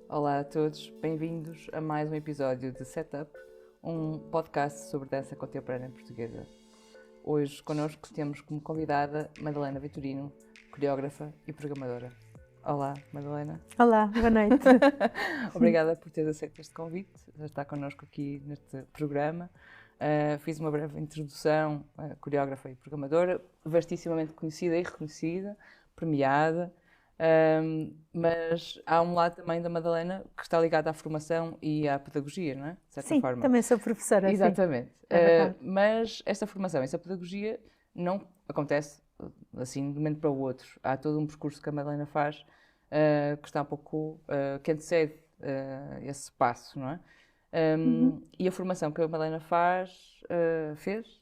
Olá a todos, bem-vindos a mais um episódio de Setup, um podcast sobre dança contemporânea portuguesa. Hoje connosco temos como convidada Madalena Vitorino, coreógrafa e programadora. Olá, Madalena. Olá, boa noite. Obrigada por teres aceito este convite, já está connosco aqui neste programa. Fiz uma breve introdução, coreógrafa e programadora, vastissimamente conhecida e reconhecida, premiada. Mas há um lado também da Madalena que está ligado à formação e à pedagogia, não é? De certa forma. Sim, também sou professora. Exatamente. É mas esta formação, essa pedagogia não acontece assim de um momento para o outro. Há todo um percurso que a Madalena faz que está um pouco, que antecede esse passo, não é? E a formação que a Madalena fez,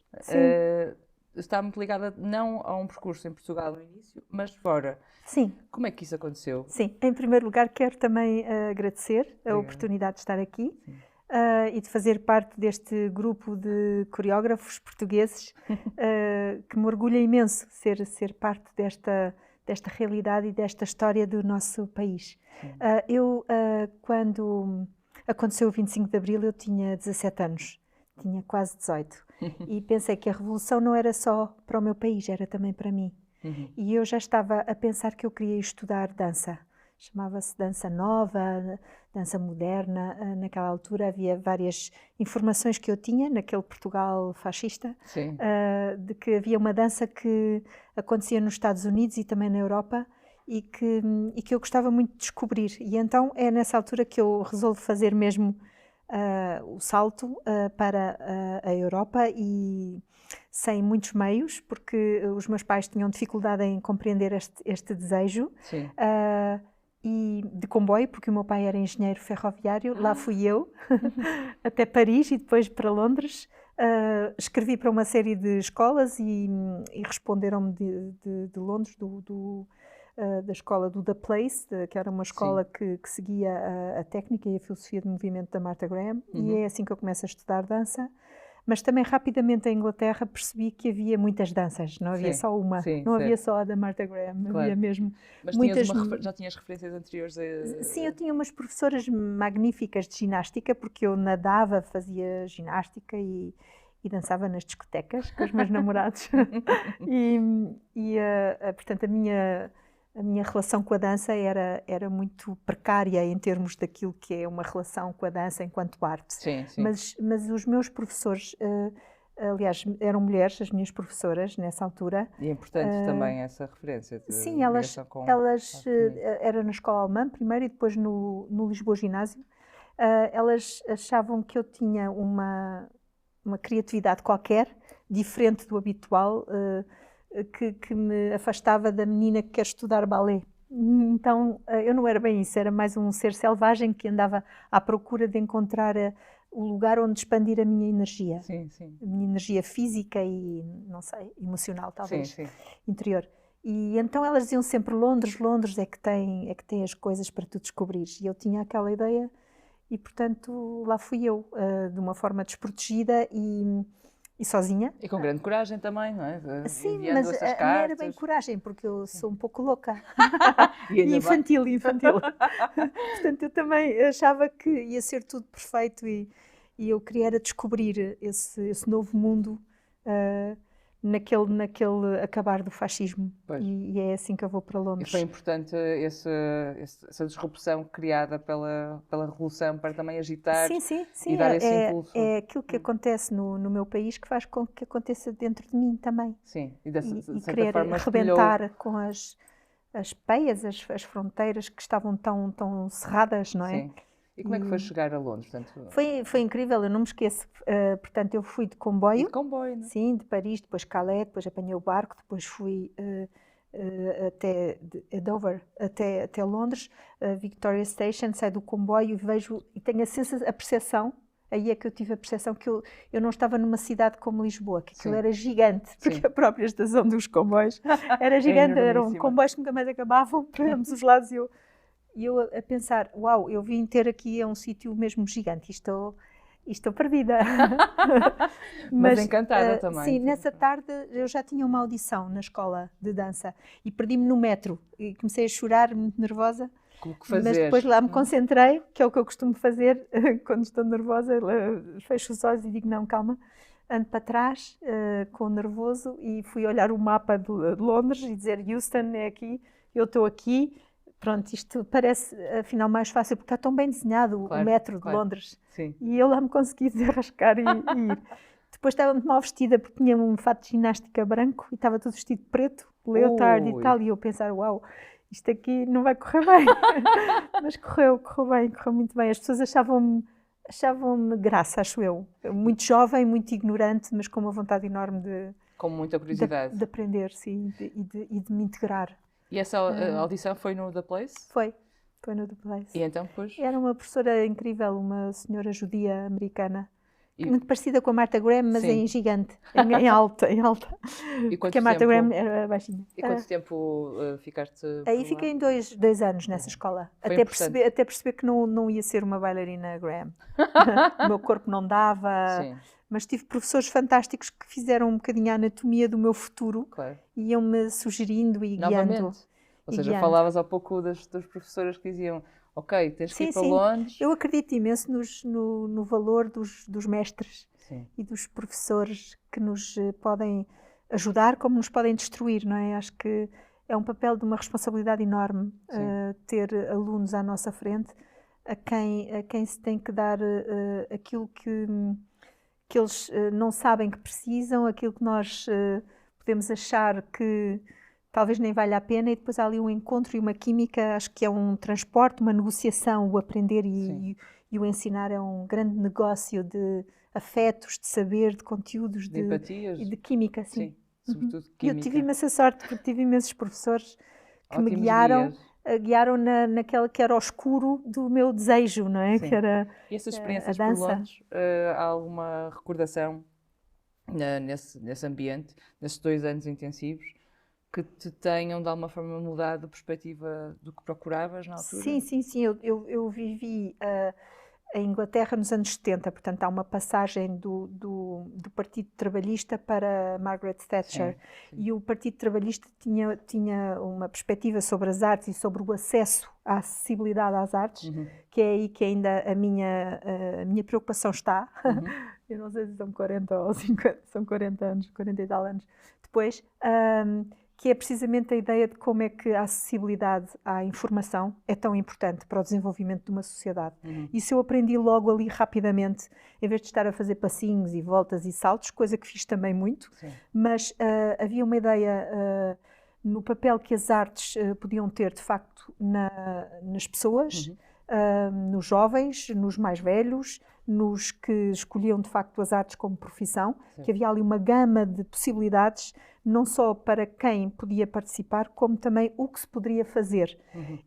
está muito ligada não a um percurso em Portugal no início, mas fora. Sim. Como é que isso aconteceu? Sim, em primeiro lugar quero também agradecer a oportunidade de estar aqui e de fazer parte deste grupo de coreógrafos portugueses que me orgulha imenso ser parte desta realidade e desta história do nosso país. Quando aconteceu o 25 de Abril, eu tinha 17 anos, tinha quase 18. E pensei que a revolução não era só para o meu país, era também para mim. E eu já estava a pensar que eu queria estudar dança. Chamava-se dança nova, dança moderna. Naquela altura havia várias informações que eu tinha, naquele Portugal fascista, de que havia uma dança que acontecia nos Estados Unidos e também na Europa e que eu gostava muito de descobrir. E então é nessa altura que eu resolvo fazer mesmo o salto para a Europa e sem muitos meios, porque os meus pais tinham dificuldade em compreender este desejo. E de comboio, porque o meu pai era engenheiro ferroviário, lá fui eu, até Paris e depois para Londres. Escrevi para uma série de escolas e responderam-me de Londres, da escola do The Place, que era uma escola que seguia a técnica e a filosofia de movimento da Martha Graham, e é assim que eu começo a estudar dança. Mas também rapidamente em Inglaterra percebi que havia muitas danças, não havia só uma, não havia só a da Martha Graham, havia mesmo muitas. Já tinhas referências anteriores a... Sim, eu tinha umas professoras magníficas de ginástica, porque eu nadava, fazia ginástica e dançava nas discotecas com os meus namorados. Portanto, a minha relação com a dança era muito precária em termos daquilo que é uma relação com a dança enquanto arte. Mas os meus professores, aliás, eram mulheres, as minhas professoras, nessa altura. E é importante também essa referência de sim, elas era na escola alemã primeiro e depois no Lisboa Ginásio. Elas achavam que eu tinha uma criatividade qualquer, diferente do habitual, que me afastava da menina que quer estudar balé. Então, eu não era bem isso, era mais um ser selvagem que andava à procura de encontrar o lugar onde expandir a minha energia. A minha energia física e, não sei, emocional, talvez, interior. E então elas diziam sempre, Londres é que tem as coisas para tu descobrires. E eu tinha aquela ideia e, portanto, lá fui eu, de uma forma desprotegida e sozinha. E com grande coragem também, não é? Sim, mas a minha era bem coragem, porque eu sou um pouco louca. E infantil. Portanto, eu também achava que ia ser tudo perfeito e eu queria era descobrir esse novo mundo naquele acabar do fascismo. E é assim que eu vou para Londres. E foi importante essa disrupção criada pela Revolução para também agitar e dar esse impulso. É aquilo que acontece no meu país que faz com que aconteça dentro de mim também. E querer arrebentar com as peias, as fronteiras que estavam tão cerradas, não é? E como é que foi chegar a Londres? Portanto... Foi incrível, eu não me esqueço. Portanto, eu fui de comboio. De comboio, não é? Sim, de Paris, depois Calais, depois apanhei o barco, depois fui até Dover, até Londres, Victoria Station, saio do comboio e vejo, e tenho a percepção, aí é que eu tive a percepção que eu não estava numa cidade como Lisboa, que aquilo Sim. era gigante, porque Sim. a própria estação dos comboios era gigante, eram enormíssima. comboios que nunca mais acabavam para ambos os lados, e eu a pensar, uau, eu vim ter aqui um sítio mesmo gigante, estou perdida. Mas encantada também. Sim, nessa tarde eu já tinha uma audição na escola de dança e perdi-me no metro e comecei a chorar, muito nervosa. O que fazer? Mas depois lá me concentrei, que é o que eu costumo fazer quando estou nervosa, fecho os olhos e digo, não, calma, ando para trás, com nervoso, e fui olhar o mapa de Londres e dizer, Houston é aqui, eu estou aqui. Pronto, isto parece afinal mais fácil, porque está tão bem desenhado o metro de Londres. Sim. E eu lá me consegui desenrascar e ir. Depois estava muito mal vestida, porque tinha um fato de ginástica branco e estava tudo vestido de preto, leotard e tal, e eu pensar, uau, isto aqui não vai correr bem. Mas correu bem, correu muito bem. As pessoas achavam-me graça, acho eu. Muito jovem, muito ignorante, mas com uma vontade enorme com muita curiosidade. De aprender, sim, e de me integrar. E essa audição foi no The Place? Foi no The Place. E então, depois? Era uma professora incrível, uma senhora judia americana, muito parecida com a Martha Graham, mas em gigante, em alta. Porque a Martha Graham era baixinha. E quanto tempo ficaste Aí fiquei em dois anos nessa escola, até perceber que não ia ser uma bailarina Graham. O meu corpo não dava. Sim. Mas tive professores fantásticos que fizeram um bocadinho a anatomia do meu futuro, claro, e iam-me sugerindo e guiando. Ou seja, falavas há pouco das professoras que diziam, ok, tens que ir para Londres. Eu acredito imenso no valor dos mestres, sim, e dos professores que nos podem ajudar como nos podem destruir, não é? Acho que é um papel de uma responsabilidade enorme ter alunos à nossa frente, a quem se tem que dar aquilo que eles não sabem que precisam, aquilo que nós podemos achar que talvez nem valha a pena, e depois há ali um encontro e uma química. Acho que é um transporte, uma negociação, o aprender e o ensinar é um grande negócio de afetos, de saber, de conteúdos, de empatias e de química, sim. Sobretudo química. E eu tive imensa sorte, porque tive imensos professores que me guiaram naquele que era o escuro do meu desejo, não é? Que era e essas experiências por Londres, há alguma recordação nesse ambiente, nesses 2 anos intensivos, que te tenham de alguma forma mudado a perspectiva do que procuravas na altura? Sim. Eu vivi a Inglaterra nos anos 70, portanto há uma passagem do Partido Trabalhista para Margaret Thatcher. Sim. E o Partido Trabalhista tinha uma perspectiva sobre as artes e sobre o acesso à acessibilidade às artes, que é aí que ainda a minha preocupação está. Eu não sei se são 40 ou 50, são 40 anos, 40 e tal anos depois, que é precisamente a ideia de como é que a acessibilidade à informação é tão importante para o desenvolvimento de uma sociedade. Isso eu aprendi logo ali rapidamente, em vez de estar a fazer passinhos e voltas e saltos, coisa que fiz também muito, sim, mas havia uma ideia no papel que as artes podiam ter, de facto, nas pessoas, nos jovens, nos mais velhos, nos que escolhiam, de facto, as artes como profissão, sim, que havia ali uma gama de possibilidades, não só para quem podia participar, como também o que se poderia fazer.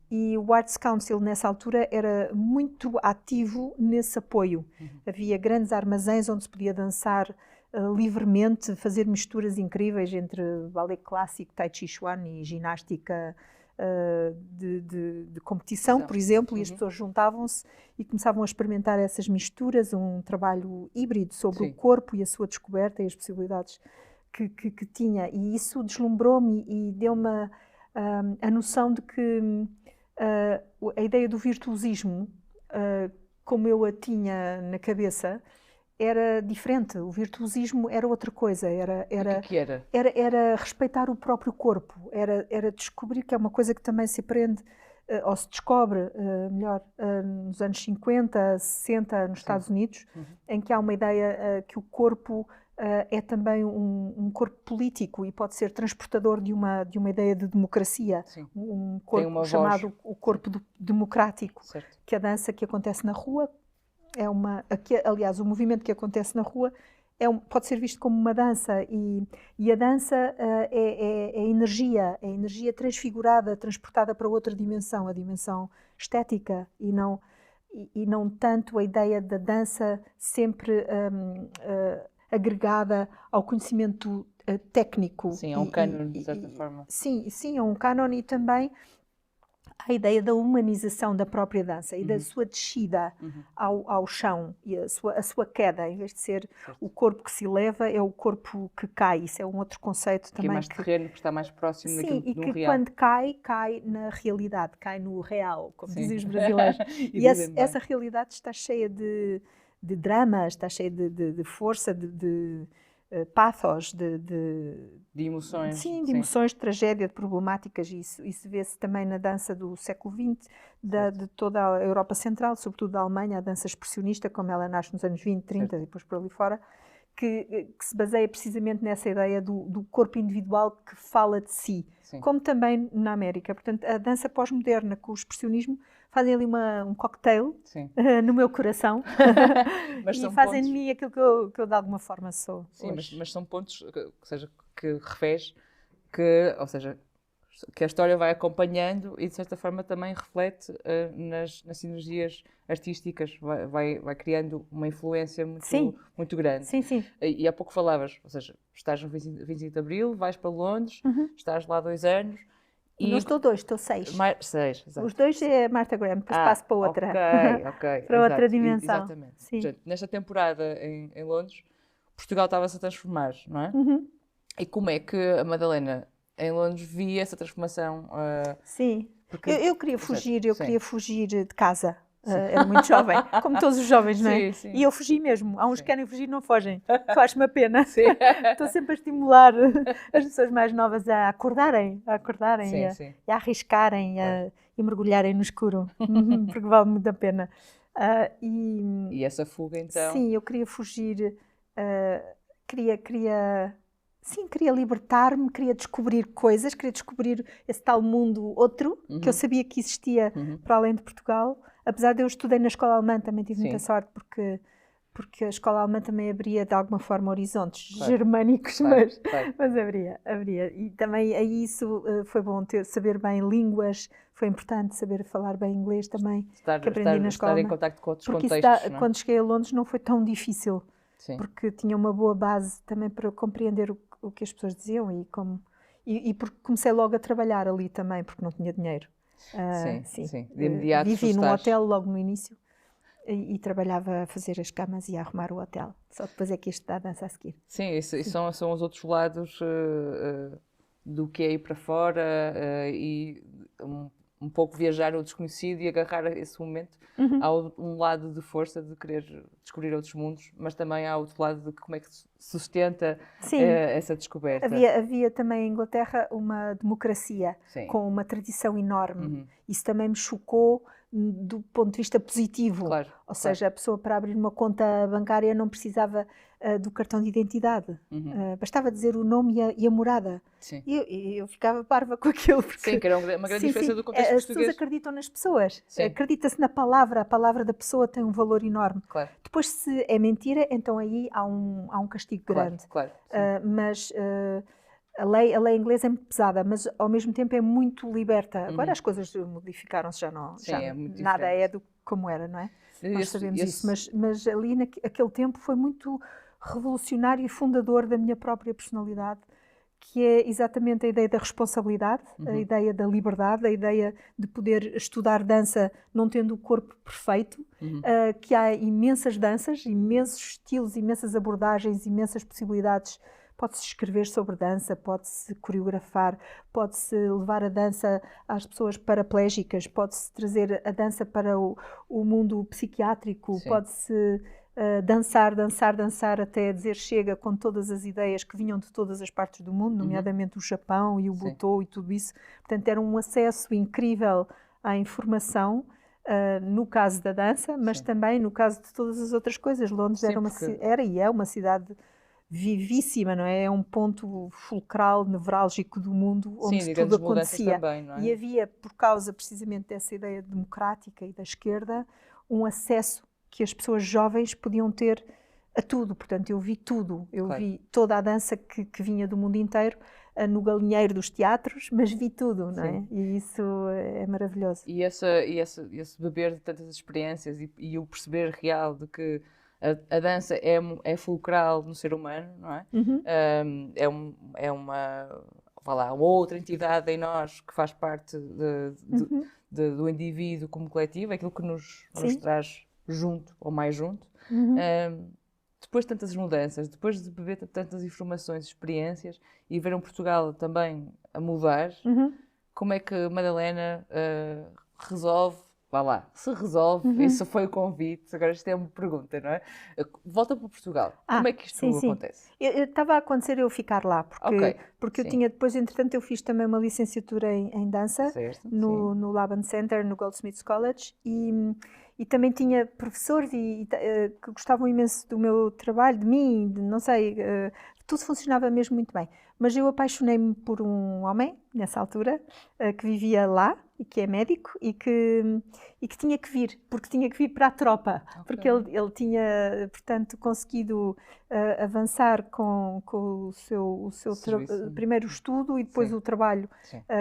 E o Arts Council, nessa altura, era muito ativo nesse apoio. Havia grandes armazéns onde se podia dançar livremente, fazer misturas incríveis entre ballet clássico, tai chi chuan e ginástica de competição, por exemplo, e as pessoas juntavam-se e começavam a experimentar essas misturas, um trabalho híbrido sobre, sim, o corpo e a sua descoberta e as possibilidades que tinha, e isso deslumbrou-me e deu-me a noção de que a ideia do virtuosismo, como eu a tinha na cabeça, era diferente. O virtuosismo era outra coisa. O que era? Era respeitar o próprio corpo, era descobrir, que é uma coisa que também se aprende, ou se descobre melhor, nos anos 50, 60, nos, sim, Estados Unidos, em que há uma ideia que o corpo é também um corpo político e pode ser transportador de uma ideia de democracia. Sim. Um corpo chamado o corpo democrático, certo, que a dança que acontece na rua é aliás, o movimento que acontece na rua pode ser visto como uma dança, e a dança é energia transfigurada, transportada para outra dimensão, a dimensão estética, e não tanto a ideia da dança sempre agregada ao conhecimento técnico. Sim, é um cânon, de certa forma. Sim, é um cânon, e também a ideia da humanização da própria dança e da sua descida ao chão, e a sua queda, em vez de ser o corpo que se eleva, é o corpo que cai. Isso é um outro conceito também. Que é mais terreno, que está mais próximo daquilo do real. Sim, e que quando cai na realidade, cai no real, como dizem os brasileiros. E essa realidade está cheia de dramas, está cheia de força, de pathos, de emoções. Sim, de emoções, de tragédia, de problemáticas. Isso vê-se também na dança do século XX, de toda a Europa Central, sobretudo da Alemanha, a dança expressionista, como ela nasce nos anos 20, 30 e depois por ali fora, que se baseia precisamente nessa ideia do corpo individual que fala de si, como também na América. Portanto, a dança pós-moderna com o expressionismo fazem ali um cocktail no meu coração e fazem de mim aquilo que eu de alguma forma sou. Sim, mas são pontos, que refere que a história vai acompanhando e de certa forma também reflete nas sinergias artísticas, vai criando uma influência muito grande. Sim. E há pouco falavas, ou seja, estás no 25 de Abril, vais para Londres, estás lá 2 anos. Não estou 2, estou 6. 6, exato. Os 2 é Martha Graham, depois passo para outra. Ok. Para outra dimensão. Exatamente. Sim. Portanto, nesta temporada em Londres, Portugal estava-se a transformar, não é? E como é que a Madalena em Londres via essa transformação? Sim, porque, eu queria fugir de casa. Era muito jovem, como todos os jovens, não é? Sim. E eu fugi mesmo. Há uns que querem fugir e não fogem. Faz-me a pena. Estou sempre a estimular as pessoas mais novas a acordarem e a arriscarem e mergulharem no escuro, porque vale muito a pena. E essa fuga, então? Sim, eu queria fugir, queria libertar-me, queria descobrir coisas, queria descobrir esse tal mundo outro, que eu sabia que existia para além de Portugal. Apesar de eu estudei na escola alemã, também tive muita sorte, porque a escola alemã também abria de alguma forma horizontes germânicos, mas abria. E também aí isso foi bom, saber bem línguas, foi importante saber falar bem inglês também, que aprendi na escola. Estar em contacto com outros contextos. Quando cheguei a Londres não foi tão difícil, porque tinha uma boa base também para compreender o que as pessoas diziam e porque comecei logo a trabalhar ali também, porque não tinha dinheiro. Sim. De imediato vivi num hotel logo no início e trabalhava a fazer as camas e a arrumar o hotel. Só depois é que isto dá a dança a seguir. Sim, são os outros lados do que é ir para fora e um pouco viajar ao desconhecido e agarrar esse momento. Há um lado de força de querer descobrir outros mundos, mas também há outro lado de como é que se sustenta essa descoberta. Havia também em Inglaterra uma democracia com uma tradição enorme. Isso também me chocou do ponto de vista positivo. Ou seja, a pessoa para abrir uma conta bancária não precisava do cartão de identidade. Bastava dizer o nome e a morada. E eu ficava parva com aquilo. Porque, que era uma grande diferença do contexto português. As português. pessoas acreditam nas pessoas. Acredita-se na palavra. A palavra da pessoa tem um valor enorme. Depois, se é mentira, então aí há um castigo grande. Mas a lei inglesa é muito pesada, mas ao mesmo tempo é muito liberta. Agora as coisas modificaram-se, já nada é como era, não é? Nós sabemos isso, mas ali naquele tempo foi muito revolucionário e fundador da minha própria personalidade, que é exatamente a ideia da responsabilidade, a ideia da liberdade, a ideia de poder estudar dança não tendo o corpo perfeito, que há imensas danças, imensos estilos, imensas abordagens, imensas possibilidades. Pode-se escrever sobre dança, pode-se coreografar, pode-se levar a dança às pessoas paraplégicas, pode-se trazer a dança para o mundo psiquiátrico, pode-se dançar até dizer chega, com todas as ideias que vinham de todas as partes do mundo, nomeadamente o Japão e o Butô e tudo isso. Portanto, era um acesso incrível à informação, no caso da dança, mas também no caso de todas as outras coisas. Londres era e é uma cidade vivíssima, não é? É um ponto fulcral, nevrálgico do mundo, onde tudo acontecia. Também, não é? E havia, por causa precisamente dessa ideia democrática e da esquerda, um acesso que as pessoas jovens podiam ter a tudo. Portanto, eu vi tudo. Eu vi toda a dança que vinha do mundo inteiro no galinheiro dos teatros, mas vi tudo, não é? Sim. E isso é maravilhoso. E esse beber de tantas experiências e o perceber real de que a dança é fulcral no ser humano, não é? É uma, vá lá, uma outra entidade em nós que faz parte do indivíduo como coletivo, aquilo que nos traz junto ou mais junto. Depois de tantas mudanças, depois de beber tantas informações, experiências e ver um Portugal também a mudar, como é que Madalena resolve, vá lá, se resolve, isso foi o convite, agora isto é uma pergunta, não é? Volta para Portugal, como é que isto acontece? Estava a acontecer eu ficar lá, porque eu tinha, depois entretanto eu fiz também uma licenciatura em dança, no Laban Center, no Goldsmiths College, e também tinha professores que gostavam imenso do meu trabalho, de mim, não sei, tudo funcionava mesmo muito bem. Mas eu apaixonei-me por um homem, nessa altura, que vivia lá, e que é médico, e que tinha que vir, porque tinha que vir para a tropa, porque ele tinha, portanto, conseguido avançar com o seu primeiro estudo e depois o trabalho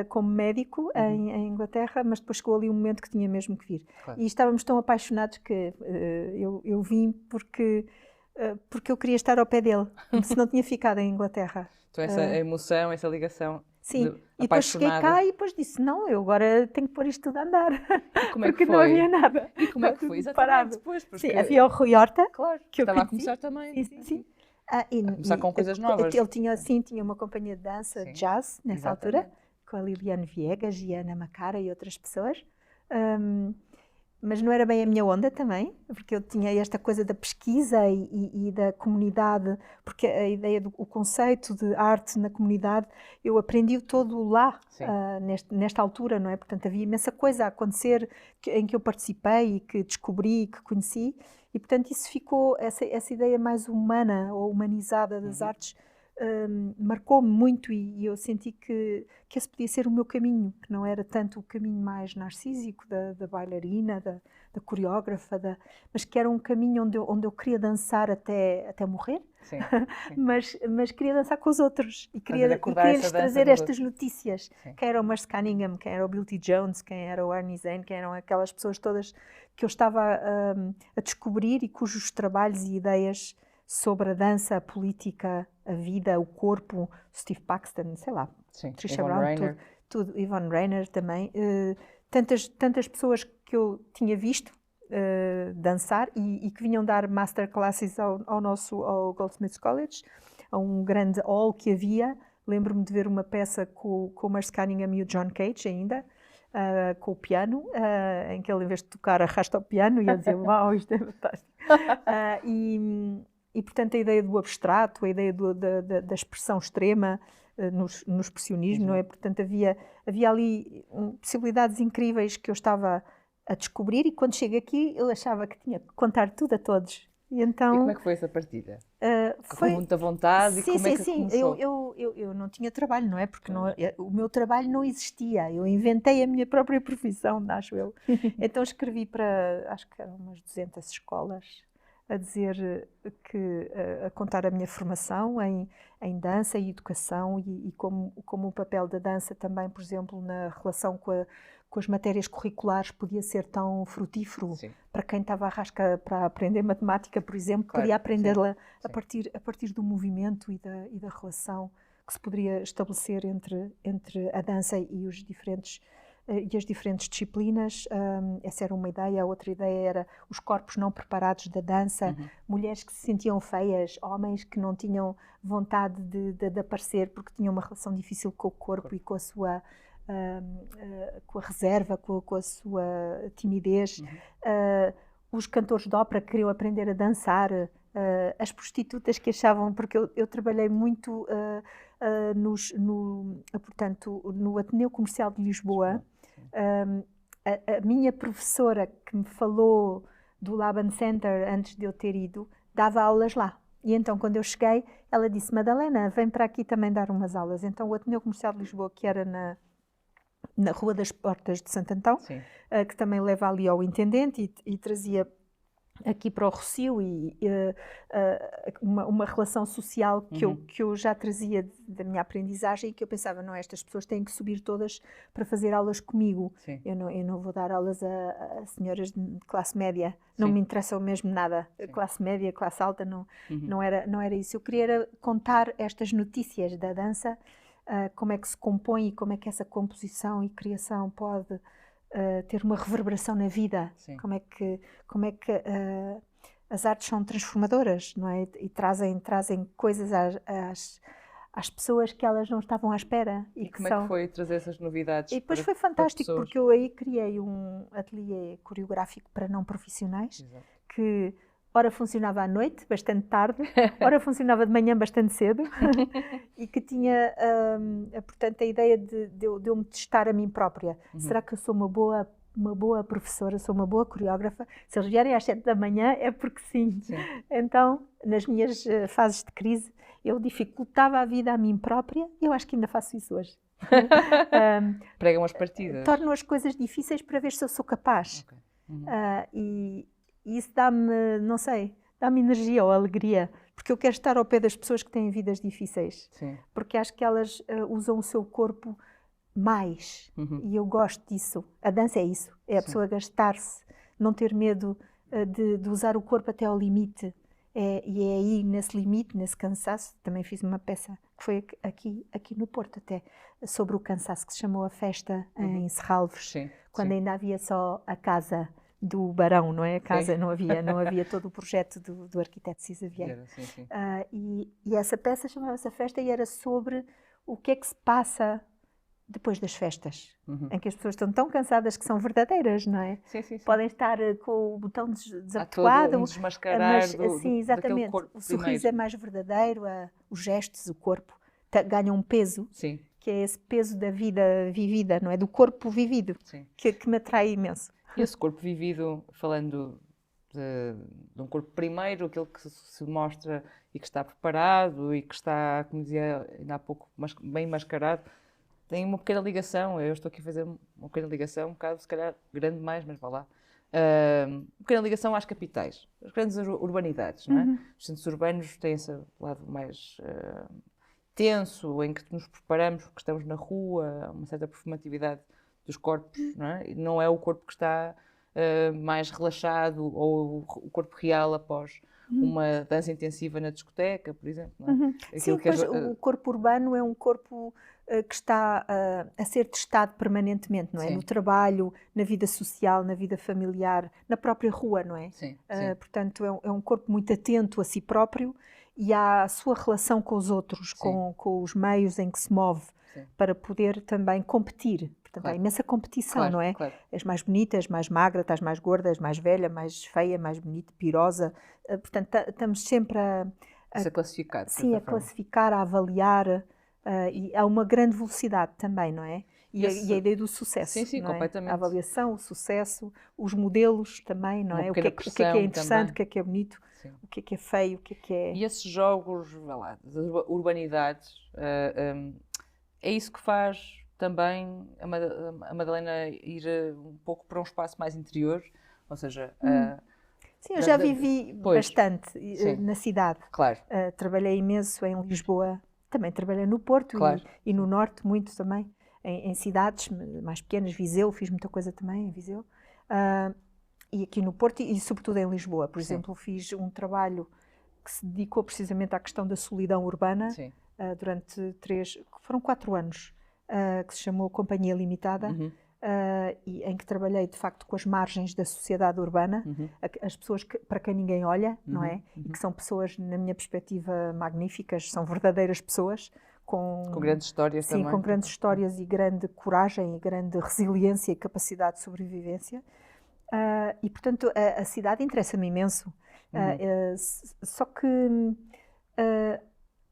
como médico em Inglaterra, mas depois chegou ali um momento que tinha mesmo que vir. Claro. E estávamos tão apaixonados que eu vim porque eu queria estar ao pé dele, se não tinha ficado em Inglaterra. Então essa emoção, essa ligação. Sim, e depois cheguei cá e depois disse, não, eu agora tenho que pôr isto tudo a andar. E como é que foi? Não havia nada. E como é que foi? Exatamente depois. Porque... Sim, havia o Rui Horta. Claro, que eu estava a começar também. Sim. A começar com coisas novas. Ele tinha uma companhia de dança, jazz, nessa altura, com a Liliane Viegas e a Ana Macara e outras pessoas. Mas não era bem a minha onda também, porque eu tinha esta coisa da pesquisa e da comunidade, porque a ideia o conceito de arte na comunidade, eu aprendi todo lá, nesta altura, não é? Portanto, havia imensa coisa a acontecer em que eu participei e que descobri e que conheci, e portanto isso ficou, essa ideia mais humana ou humanizada das artes, marcou-me muito e eu senti que esse podia ser o meu caminho, que não era tanto o caminho mais narcísico da bailarina, da coreógrafa, mas que era um caminho onde eu queria dançar até morrer, mas queria dançar com os outros e queria-lhes trazer estas notícias. Quem era o Merce Cunningham, quem era o Bill T. Jones, quem era o Arnie Zane, quem eram aquelas pessoas todas que eu estava a descobrir e cujos trabalhos e ideias sobre a dança, a política, a vida, o corpo, Steve Paxton, sei lá, Trisha Brown, tudo, Yvonne Rainer também, tantas pessoas que eu tinha visto dançar e que vinham dar masterclasses ao Goldsmiths College, a um grande hall que havia. Lembro-me de ver uma peça com o Merce Cunningham e o John Cage ainda, com o piano, em que ele, em vez de tocar, arrasta o piano e eu dizia, uau, isto é fantástico. E, portanto, a ideia do abstrato, a ideia da expressão extrema no expressionismo, não é? Portanto, havia ali possibilidades incríveis que eu estava a descobrir e quando chego aqui eu achava que tinha que contar tudo a todos. E como é que foi essa partida? Com muita vontade? E como é que começou? Eu não tinha trabalho, não é? Porque o meu trabalho não existia. Eu inventei a minha própria profissão, acho eu. Então escrevi para, acho que eram umas 200 escolas, a dizer a contar a minha formação em dança e educação e como o papel da dança também, por exemplo, na relação com as matérias curriculares podia ser tão frutífero. Sim. Para quem estava à rasca para aprender matemática, por exemplo, podia aprendê-la a partir do movimento e da relação que se poderia estabelecer entre a dança e as diferentes disciplinas. Essa era uma ideia. A outra ideia era os corpos não preparados da dança, mulheres que se sentiam feias, homens que não tinham vontade de aparecer porque tinham uma relação difícil com o corpo e com a sua com a reserva, com a sua timidez. Os cantores de ópera que queriam aprender a dançar, as prostitutas que achavam, porque eu trabalhei muito portanto, no Ateneu Comercial de Lisboa. A minha professora que me falou do Laban Center antes de eu ter ido, dava aulas lá. E então, quando eu cheguei, ela disse, Madalena, vem para aqui também dar umas aulas. Então, o Ateneu Comercial de Lisboa, que era na Rua das Portas de Santo Antão, que também leva ali ao intendente e trazia aqui para o Rossio e uma relação social que eu já trazia da minha aprendizagem e que eu pensava, não, estas pessoas têm que subir todas para fazer aulas comigo. Eu não vou dar aulas a senhoras de classe média, não me interessam mesmo nada. Classe média, classe alta, não era isso. Eu queria contar estas notícias da dança, como é que se compõe e como é que essa composição e criação pode ter uma reverberação na vida. Como é que as artes são transformadoras, não é? E trazem coisas às pessoas que elas não estavam à espera. E como é que foi trazer essas novidades? E depois foi fantástico, porque eu aí criei um ateliê coreográfico para não profissionais, que ora funcionava à noite, bastante tarde, ora funcionava de manhã, bastante cedo, e que tinha, portanto, a ideia de eu me testar a mim própria. Será que eu sou uma boa professora, sou uma boa coreógrafa? Se eles vierem às 7 da manhã é porque sim. Então, nas minhas fases de crise, eu dificultava a vida a mim própria, e eu acho que ainda faço isso hoje. Pregam as partidas. Torno as coisas difíceis para ver se eu sou capaz. E isso dá-me, não sei, dá-me energia ou alegria, porque eu quero estar ao pé das pessoas que têm vidas difíceis. Porque acho que elas usam o seu corpo mais, e eu gosto disso. A dança é isso, é a pessoa gastar-se, não ter medo de usar o corpo até ao limite. E é aí, nesse limite, nesse cansaço, também fiz uma peça que foi aqui no Porto até, sobre o cansaço, que se chamou A Festa em Serralves, quando ainda havia só a casa do Barão, não é? A casa, não havia todo o projeto do arquiteto Cisa Vieira. E essa peça chamava-se A Festa e era sobre o que é que se passa depois das festas, em que as pessoas estão tão cansadas que são verdadeiras, não é? Podem estar com o botão desadequado, um desmascarar exatamente. Corpo o sorriso primeiro. É mais verdadeiro, os gestos, o corpo ganham um peso, que é esse peso da vida vivida, não é? Do corpo vivido, que me atrai imenso. E esse corpo vivido, falando de um corpo primeiro, aquele que se mostra e que está preparado e que está, como dizia ainda há pouco, bem mascarado, tem uma pequena ligação. Eu estou aqui a fazer uma pequena ligação, um bocado, se calhar, grande demais, mas vá lá. Uma pequena ligação às capitais, às grandes urbanidades, não é? Os centros urbanos têm esse lado mais tenso, em que nos preparamos porque estamos na rua, uma certa performatividade dos corpos, não é? E não é o corpo que está mais relaxado ou o corpo real após uma dança intensiva na discoteca, por exemplo. Não é? Sim, pois o corpo urbano é um corpo que está a ser testado permanentemente, não é? No trabalho, na vida social, na vida familiar, na própria rua, não é? Portanto, é um corpo muito atento a si próprio e à sua relação com os outros, com os meios em que se move, para poder também competir. Portanto, há imensa competição, não é? És mais bonita, és mais magra, estás mais gorda, és mais velha, mais feia, mais bonita, pirosa. Portanto, estamos sempre a classificar. Sim, a classificar, a avaliar. E há uma grande velocidade também, não é? E a ideia do sucesso. Sim, não completamente. É? A avaliação, o sucesso, os modelos também, não é? O que é interessante, o que é bonito, o que é feio, o que é... E esses jogos, vá lá, das urbanidades, é isso que faz também a Madalena ir um pouco para um espaço mais interior, ou seja... Sim, eu já vivi bastante na cidade. Trabalhei imenso em Lisboa, também trabalhei no Porto e no Norte, muito também, em cidades mais pequenas, Viseu, fiz muita coisa também em Viseu, e aqui no Porto e sobretudo em Lisboa. Por exemplo, fiz um trabalho que se dedicou precisamente à questão da solidão urbana, durante 4 anos, que se chamou Companhia Limitada, e em que trabalhei de facto com as margens da sociedade urbana, as pessoas para quem ninguém olha, não é? E que são pessoas, na minha perspectiva, magníficas, são verdadeiras pessoas, com grandes histórias também. Sim, com grandes histórias e grande coragem e grande resiliência e capacidade de sobrevivência. E portanto a cidade interessa-me imenso. Só que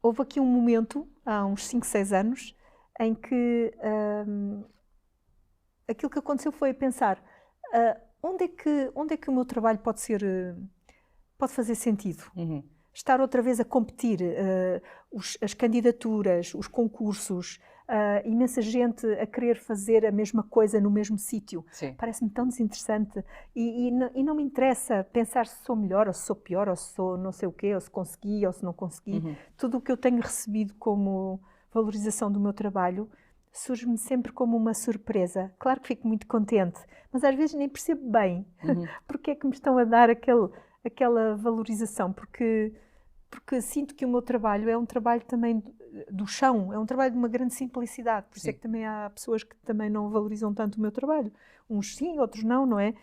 houve aqui um momento, há uns 5, 6 anos, em que aquilo que aconteceu foi pensar onde é que o meu trabalho pode fazer sentido. Estar outra vez a competir, as candidaturas, os concursos, imensa gente a querer fazer a mesma coisa no mesmo sítio. Sim. Parece-me tão desinteressante. E não me interessa pensar se sou melhor, ou se sou pior, ou se sou não sei o quê, ou se consegui, ou se não consegui. Tudo o que eu tenho recebido como valorização do meu trabalho surge-me sempre como uma surpresa. Claro que fico muito contente, mas às vezes nem percebo bem porque é que me estão a dar aquela valorização, porque sinto que o meu trabalho é um trabalho também do chão, é um trabalho de uma grande simplicidade, por isso é que também há pessoas que também não valorizam tanto o meu trabalho. Uns sim, outros não, não é?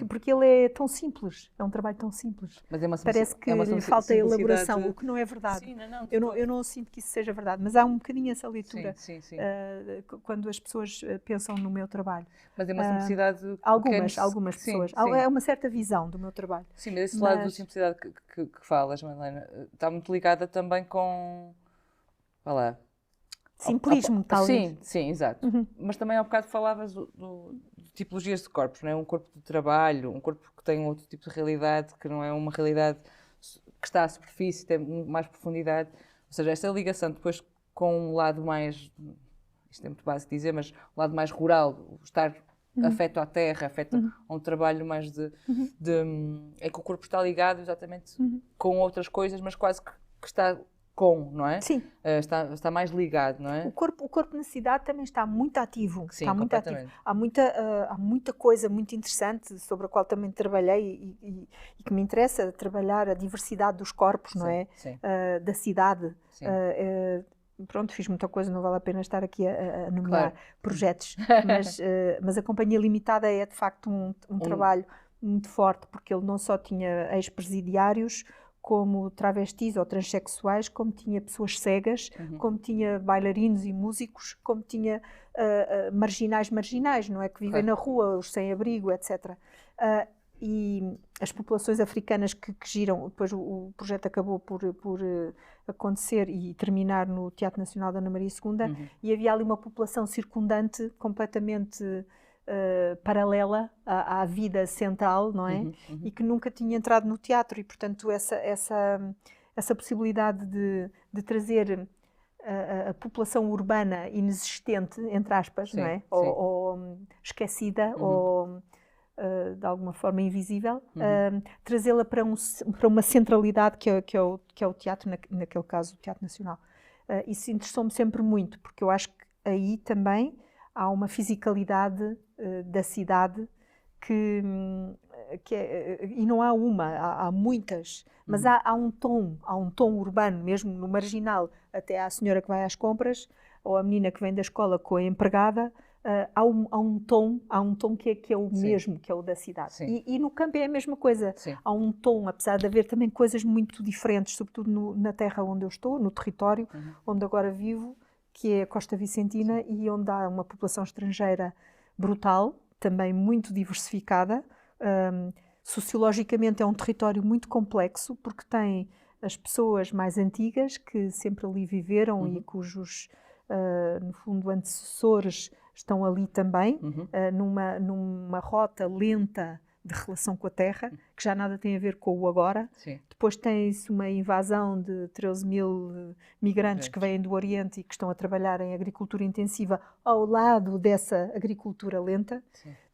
Porque ele é tão simples, é um trabalho tão simples. Mas é uma Parece que lhe falta elaboração, o que não é verdade. Sim, não, eu não sinto que isso seja verdade, mas há um bocadinho essa leitura sim. quando as pessoas pensam no meu trabalho. Mas é uma simplicidade... Algumas pessoas. Sim. É uma certa visão do meu trabalho. Sim, mas esse lado da simplicidade que falas, Madalena, está muito ligada também com... Vá lá. Simplismo, talvez. Sim, exato. Mas também há bocado falavas de tipologias de corpos, não é? Um corpo de trabalho, um corpo que tem outro tipo de realidade, que não é uma realidade que está à superfície, tem mais profundidade. Ou seja, esta ligação depois com um lado mais, isto é muito básico dizer, mas um lado mais rural, estar afeto à terra, afeto a um trabalho mais é que o corpo está ligado exatamente com outras coisas, mas quase que está... não é? Sim. Está mais ligado, não é? O corpo na cidade também está muito ativo. Sim, está muito ativo. Há muita coisa muito interessante sobre a qual também trabalhei e que me interessa trabalhar a diversidade dos corpos, não é? Sim. Da cidade. Sim. Pronto, fiz muita coisa, não vale a pena estar aqui a nomear projetos, mas a Companhia Limitada é de facto um trabalho muito forte, porque ele não só tinha ex-presidiários, como travestis ou transexuais, como tinha pessoas cegas, como tinha bailarinos e músicos, como tinha marginais, não é? Que vivem na rua, os sem-abrigo, etc. E as populações africanas que giram, depois o projeto acabou por acontecer e terminar no Teatro Nacional da Ana Maria II, e havia ali uma população circundante completamente... paralela à vida central, não é? E que nunca tinha entrado no teatro, e portanto essa possibilidade de trazer a população urbana inexistente, entre aspas, não é? Ou esquecida, ou de alguma forma invisível, trazê-la para uma centralidade que é o teatro, naquele caso o Teatro Nacional. Isso interessou-me sempre muito, porque eu acho que aí também há uma fisicalidade da cidade e não há uma, há muitas, mas há um tom urbano, mesmo no marginal, até à senhora que vai às compras, ou a menina que vem da escola com a empregada, há um tom que é o mesmo, que é o da cidade. E no campo é a mesma coisa. Há um tom, apesar de haver também coisas muito diferentes, sobretudo na terra onde eu estou, no território onde agora vivo, que é a Costa Vicentina, e onde há uma população estrangeira brutal, também muito diversificada. Sociologicamente é um território muito complexo, porque tem as pessoas mais antigas que sempre ali viveram e cujos, no fundo, antecessores estão ali também, numa rota lenta de relação com a terra, que já nada tem a ver com o agora. Depois tem-se uma invasão de 13 mil migrantes que vêm do Oriente e que estão a trabalhar em agricultura intensiva ao lado dessa agricultura lenta.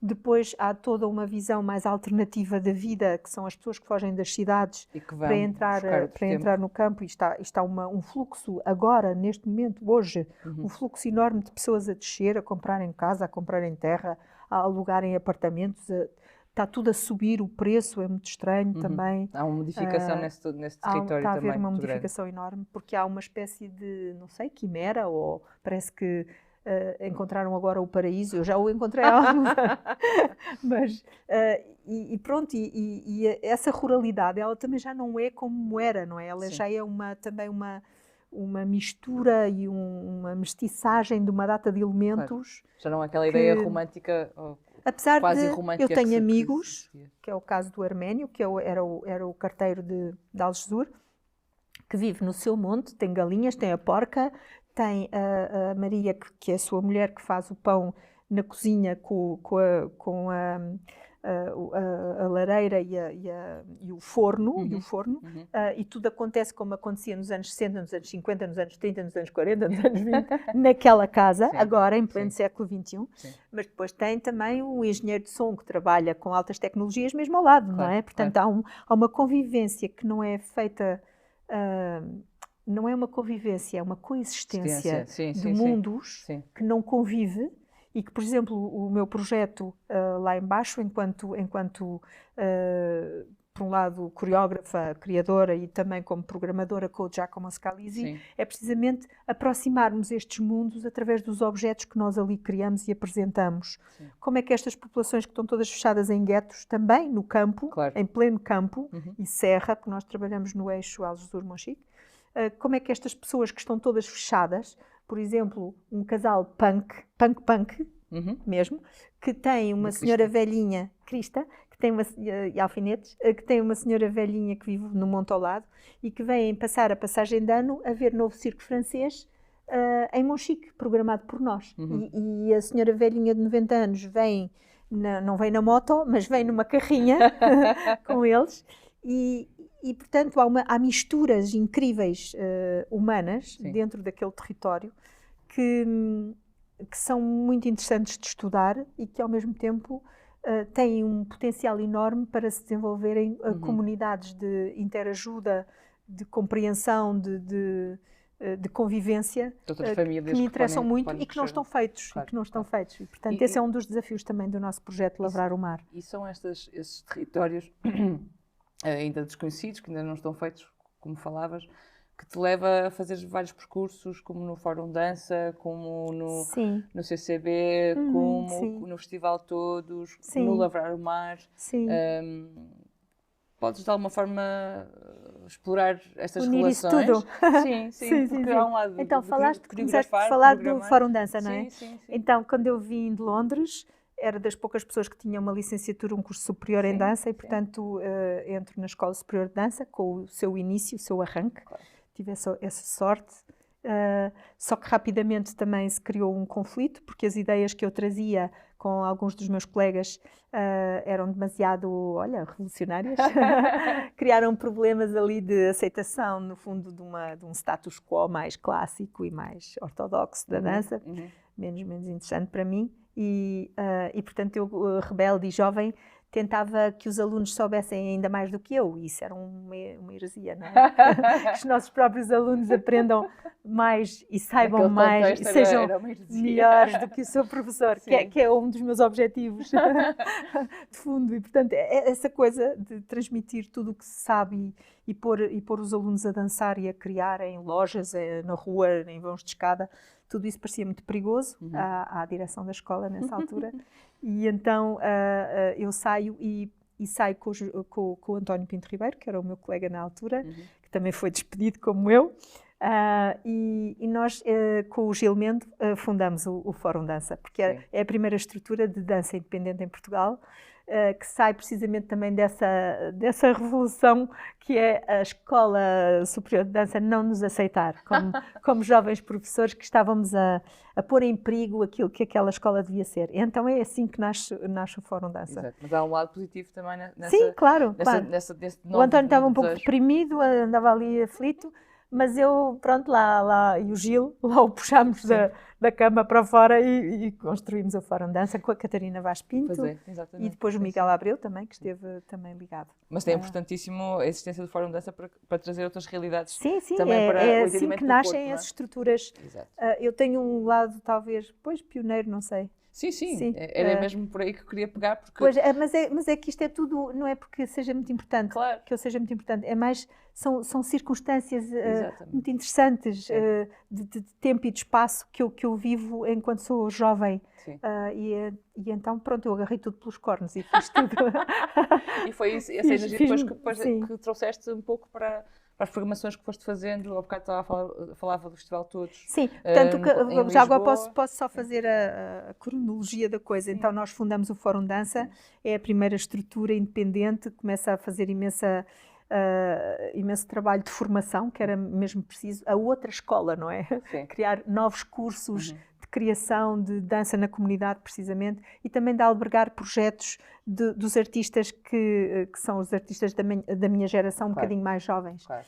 Depois há toda uma visão mais alternativa da vida, que são as pessoas que fogem das cidades para entrar no campo, e está um fluxo agora, neste momento, hoje, um fluxo enorme de pessoas a descer, a comprarem casa, a comprarem terra, a alugarem apartamentos, está tudo a subir o preço, é muito estranho também. Há uma modificação nesse território também. Está a haver uma modificação enorme, porque há uma espécie de, não sei, quimera, ou parece que encontraram agora o paraíso. Eu já o encontrei há algum mas e pronto, e essa ruralidade, ela também já não é como era, não é? Ela já é também uma mistura e uma mestiçagem de uma data de elementos. Já não é aquela ideia romântica... Apesar de eu tenho amigos, que é o caso do Arménio, que era o carteiro de Algesur, que vive no seu monte, tem galinhas, tem a porca, tem a Maria, que é a sua mulher, que faz o pão na cozinha com a lareira e o forno, e tudo acontece como acontecia nos anos 60, nos anos 50, nos anos 30, nos anos 40, nos anos 20, naquela casa, sim, agora em pleno século XXI. Sim. Mas depois tem também o engenheiro de som que trabalha com altas tecnologias mesmo ao lado, claro, não é? Portanto, claro, há uma convivência que não é feita... não é uma convivência, é uma coexistência de mundos que não convive e que, por exemplo, o meu projeto lá embaixo, enquanto por um lado, coreógrafa, criadora e também como programadora com o Giacomo Scalisi, é precisamente aproximarmos estes mundos através dos objetos que nós ali criamos e apresentamos. Sim. Como é que estas populações que estão todas fechadas em guetos, também no campo, claro, em pleno campo e serra, porque nós trabalhamos no eixo Algesur-Monchique, como é que estas pessoas que estão todas fechadas, por exemplo, um casal punk mesmo, que tem uma senhora velhinha, Crista, que tem e alfinetes, que tem uma senhora velhinha que vive no monte ao lado e que vem passar a passagem de ano a ver novo circo francês em Monchique, programado por nós. E a senhora velhinha de 90 anos não vem na moto, mas vem numa carrinha com eles e portanto, há misturas incríveis humanas dentro daquele território que são muito interessantes de estudar e que, ao mesmo tempo, têm um potencial enorme para se desenvolverem comunidades de interajuda, de compreensão, de convivência, que me interessam muito e que não estão feitos. Claro, feitos. E, portanto, esse é um dos desafios também do nosso projeto Lavrar o Mar. E são esses territórios ainda desconhecidos, que ainda não estão feitos, como falavas, que te leva a fazer vários percursos, como no Fórum Dança, como no CCB, como no Festival Todos, no Lavrar o Mar. Podes, de alguma forma, explorar estas relações? Isso tudo. Sim, porque há um lado então, começaste a falar do Fórum Dança, não é? Sim. Então, quando eu vim de Londres, era das poucas pessoas que tinham uma licenciatura, um curso superior em dança e, portanto, entro na Escola Superior de Dança com o seu início, o seu arranque. Claro. Tive essa sorte. Só que rapidamente também se criou um conflito, porque as ideias que eu trazia com alguns dos meus colegas eram demasiado, revolucionárias. Criaram problemas ali de aceitação, no fundo, de um status quo mais clássico e mais ortodoxo da dança, menos interessante para mim. E portanto, eu, rebelde e jovem, tentava que os alunos soubessem ainda mais do que eu. E isso era uma heresia, não é? Que os nossos próprios alunos aprendam mais e saibam mais e sejam melhores do que o seu professor, que é um dos meus objetivos de fundo. E, portanto, essa coisa de transmitir tudo o que se sabe e pôr os alunos a dançar e a criar em lojas, na rua, em vãos de escada, tudo isso parecia muito perigoso à direção da escola nessa altura. E então eu saio e saio com o António Pinto Ribeiro, que era o meu colega na altura, que também foi despedido como eu. E nós, com o Gil Mendo, fundamos o Fórum Dança, porque é a primeira estrutura de dança independente em Portugal, que sai precisamente também dessa revolução que é a Escola Superior de Dança não nos aceitar, como jovens professores que estávamos a pôr em perigo aquilo que aquela escola devia ser. Então é assim que nasce o Fórum Dança. Exato. Mas há um lado positivo também nessa... Sim, claro. O António estava um pouco deprimido, andava ali aflito, mas eu, lá, e o Gil, lá o puxámos da cama para fora e construímos o Fórum Dança com a Catarina Vaz Pinto e depois o Miguel Abreu também, que esteve também ligado. Mas é importantíssimo a existência do Fórum Dança para trazer outras realidades. Sim, também para é o assim que nascem as estruturas. Eu tenho um lado, talvez, pioneiro, não sei. Sim. Era mesmo por aí que eu queria pegar. Porque... Pois, mas é que isto é tudo, não é porque seja muito importante, que eu seja muito importante, é mais, são circunstâncias muito interessantes de tempo e de espaço que eu vivo enquanto sou jovem. E então, pronto, eu agarrei tudo pelos cornos e fiz tudo. E foi isso, essa energia depois que trouxeste um pouco para as programações que foste fazendo. Há bocado falava do Festival Todos. Sim, portanto, já agora posso só fazer a cronologia da coisa. Então, nós fundamos o Fórum Dança, é a primeira estrutura independente, começa a fazer imenso trabalho de formação, que era mesmo preciso. A outra escola, não é? Criar novos cursos de criação de dança na comunidade, precisamente, e também de albergar projetos dos artistas que são os artistas da minha geração, um bocadinho mais jovens. Claro.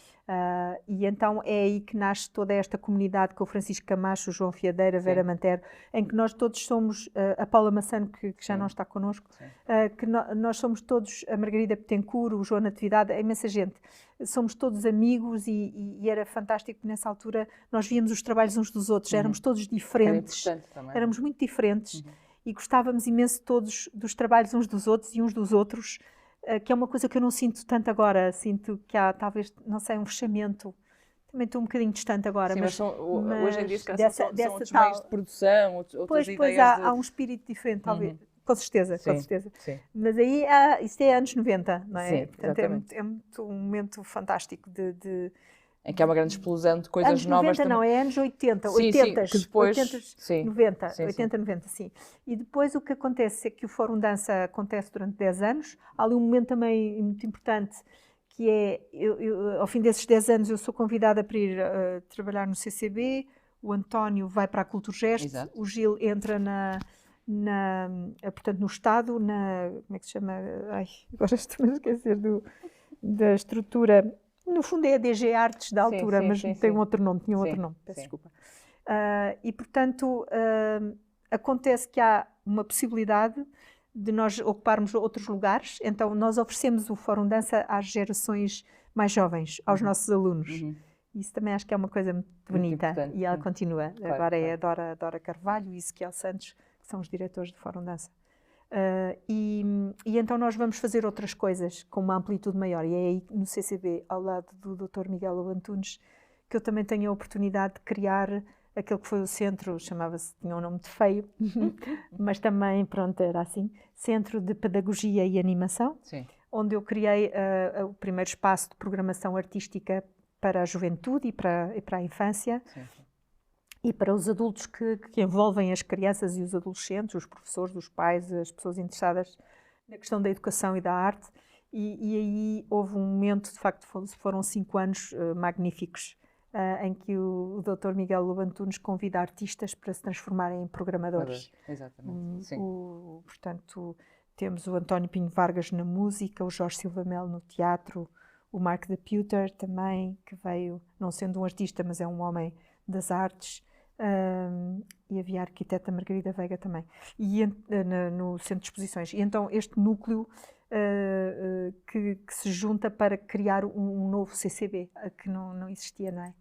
E então é aí que nasce toda esta comunidade com o Francisco Camacho, o João Fiadeira, a Vera Mantero, em que nós todos somos, a Paula Massano, que já não está connosco, que nós somos todos, a Margarida Betancourt, o João Natividade, a imensa gente. Somos todos amigos e era fantástico que nessa altura nós víamos os trabalhos uns dos outros, éramos todos diferentes, éramos muito diferentes e gostávamos imenso todos dos trabalhos uns dos outros e uns dos outros, que é uma coisa que eu não sinto tanto agora, sinto que há talvez, não sei, um fechamento. Também estou um bocadinho distante agora. Sim, mas hoje em dia são outros tal, meios de produção, outras ideias. Pois há um espírito diferente, talvez. Com certeza, com certeza. Sim. Mas aí, isso é anos 90, não é? Sim, portanto, é muito um momento fantástico em que há uma grande explosão de coisas anos novas. 90 não, é anos 80, sim, 80, que depois, 80, 90, 80, 90, sim. E depois o que acontece é que o Fórum Dança acontece durante 10 anos. Há ali um momento também muito importante, que é, ao fim desses 10 anos eu sou convidada para ir trabalhar no CCB, o António vai para a Culturgest, o Gil entra portanto, no Estado, como é que se chama? Ai, agora estou-me a esquecer da estrutura. No fundo é a DG Artes da altura, mas tem um outro nome, tinha um outro nome, peço desculpa. E, portanto, acontece que há uma possibilidade de nós ocuparmos outros lugares, então nós oferecemos o Fórum Dança às gerações mais jovens, aos nossos alunos. Isso também acho que é uma coisa muito bonita e ela continua. Claro, agora é a Dora Carvalho e Ezequiel Santos, que são os diretores do Fórum Dança. E então nós vamos fazer outras coisas com uma amplitude maior, e é aí no CCB, ao lado do Dr. Miguel Lobo Antunes, que eu também tenho a oportunidade de criar aquele que foi o centro, chamava-se, tinha um nome de feio, mas também, pronto, era assim, Centro de Pedagogia e Animação, onde eu criei o primeiro espaço de programação artística para a juventude e para a infância, e para os adultos que envolvem as crianças e os adolescentes, os professores, os pais, as pessoas interessadas na questão da educação e da arte. E aí houve um momento, de facto, foram 5 anos magníficos, em que o Dr. Miguel Lobo Antunes convida artistas para se transformarem em programadores. Exatamente. Portanto, temos o António Pinho Vargas na música, o Jorge Silva Melo no teatro, o Mark Deputer também, que veio, não sendo um artista, mas é um homem das artes. E havia a arquiteta Margarida Veiga também, e no Centro de Exposições. E então este núcleo que se junta para criar um novo CCB, que não existia, não é?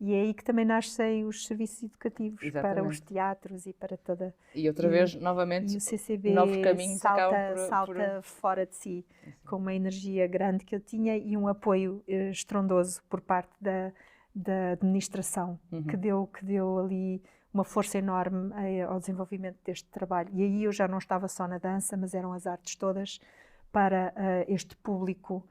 E é aí que também nascem os serviços educativos para os teatros e para toda... E outra vez, novamente, e o CCB novos caminhos salta fora de si, com uma energia grande que eu tinha e um apoio estrondoso por parte da administração, que deu ali uma força enorme ao desenvolvimento deste trabalho. E aí eu já não estava só na dança, mas eram as artes todas para este público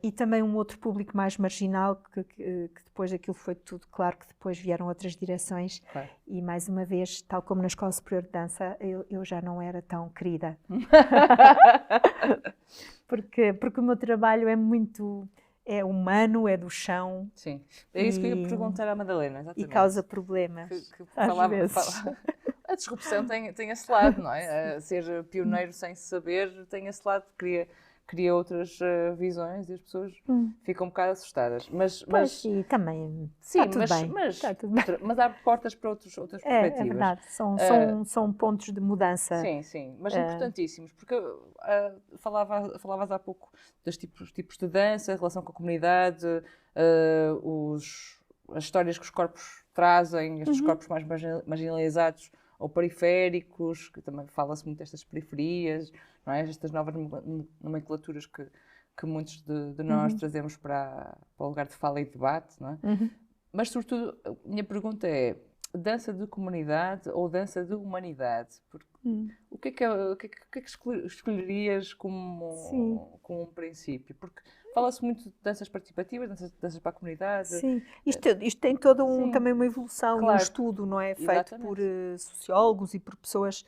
e também um outro público mais marginal, que depois daquilo foi tudo claro, que depois vieram outras direções e mais uma vez, tal como na Escola Superior de Dança, eu já não era tão querida. porque o meu trabalho é humano, é do chão. Sim, é isso que eu ia perguntar à Madalena, exatamente. E causa problemas, às vezes. A disrupção tem esse lado, não é? Ser pioneiro sem saber tem esse lado, cria outras visões e as pessoas ficam um bocado assustadas. Mas e também sim, está tudo bem. Mas abre portas para outras perspectivas. É verdade, são pontos de mudança. Sim, mas importantíssimos, porque falavas há pouco dos tipos de dança, a relação com a comunidade, as histórias que os corpos trazem, estes corpos mais marginalizados ou periféricos, que também fala-se muito destas periferias, não é? Estas novas nomenclaturas que muitos de nós trazemos para o lugar de fala e debate, não é? Mas, sobretudo, a minha pergunta é: dança de comunidade ou dança de humanidade? Porque, o que é que escolherias como um princípio? Porque fala-se muito de danças participativas, danças para a comunidade. Sim, isto tem toda também uma evolução e um estudo, não é? Feito por sociólogos e por pessoas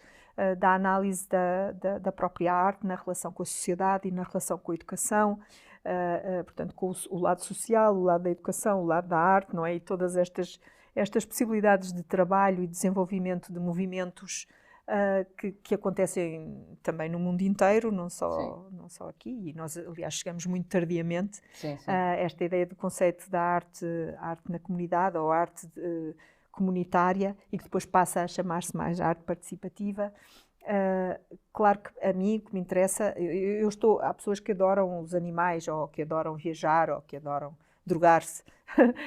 da análise da própria arte na relação com a sociedade e na relação com a educação, portanto, com o lado social, o lado da educação, o lado da arte, não é? E todas estas possibilidades de trabalho e desenvolvimento de movimentos que acontecem também no mundo inteiro, não só aqui, e nós, aliás, chegamos muito tardiamente a esta ideia do conceito da arte na comunidade, ou arte comunitária, e que depois passa a chamar-se mais arte participativa. Claro que a mim, que me interessa, há pessoas que adoram os animais, ou que adoram viajar, ou que adoram drogar-se.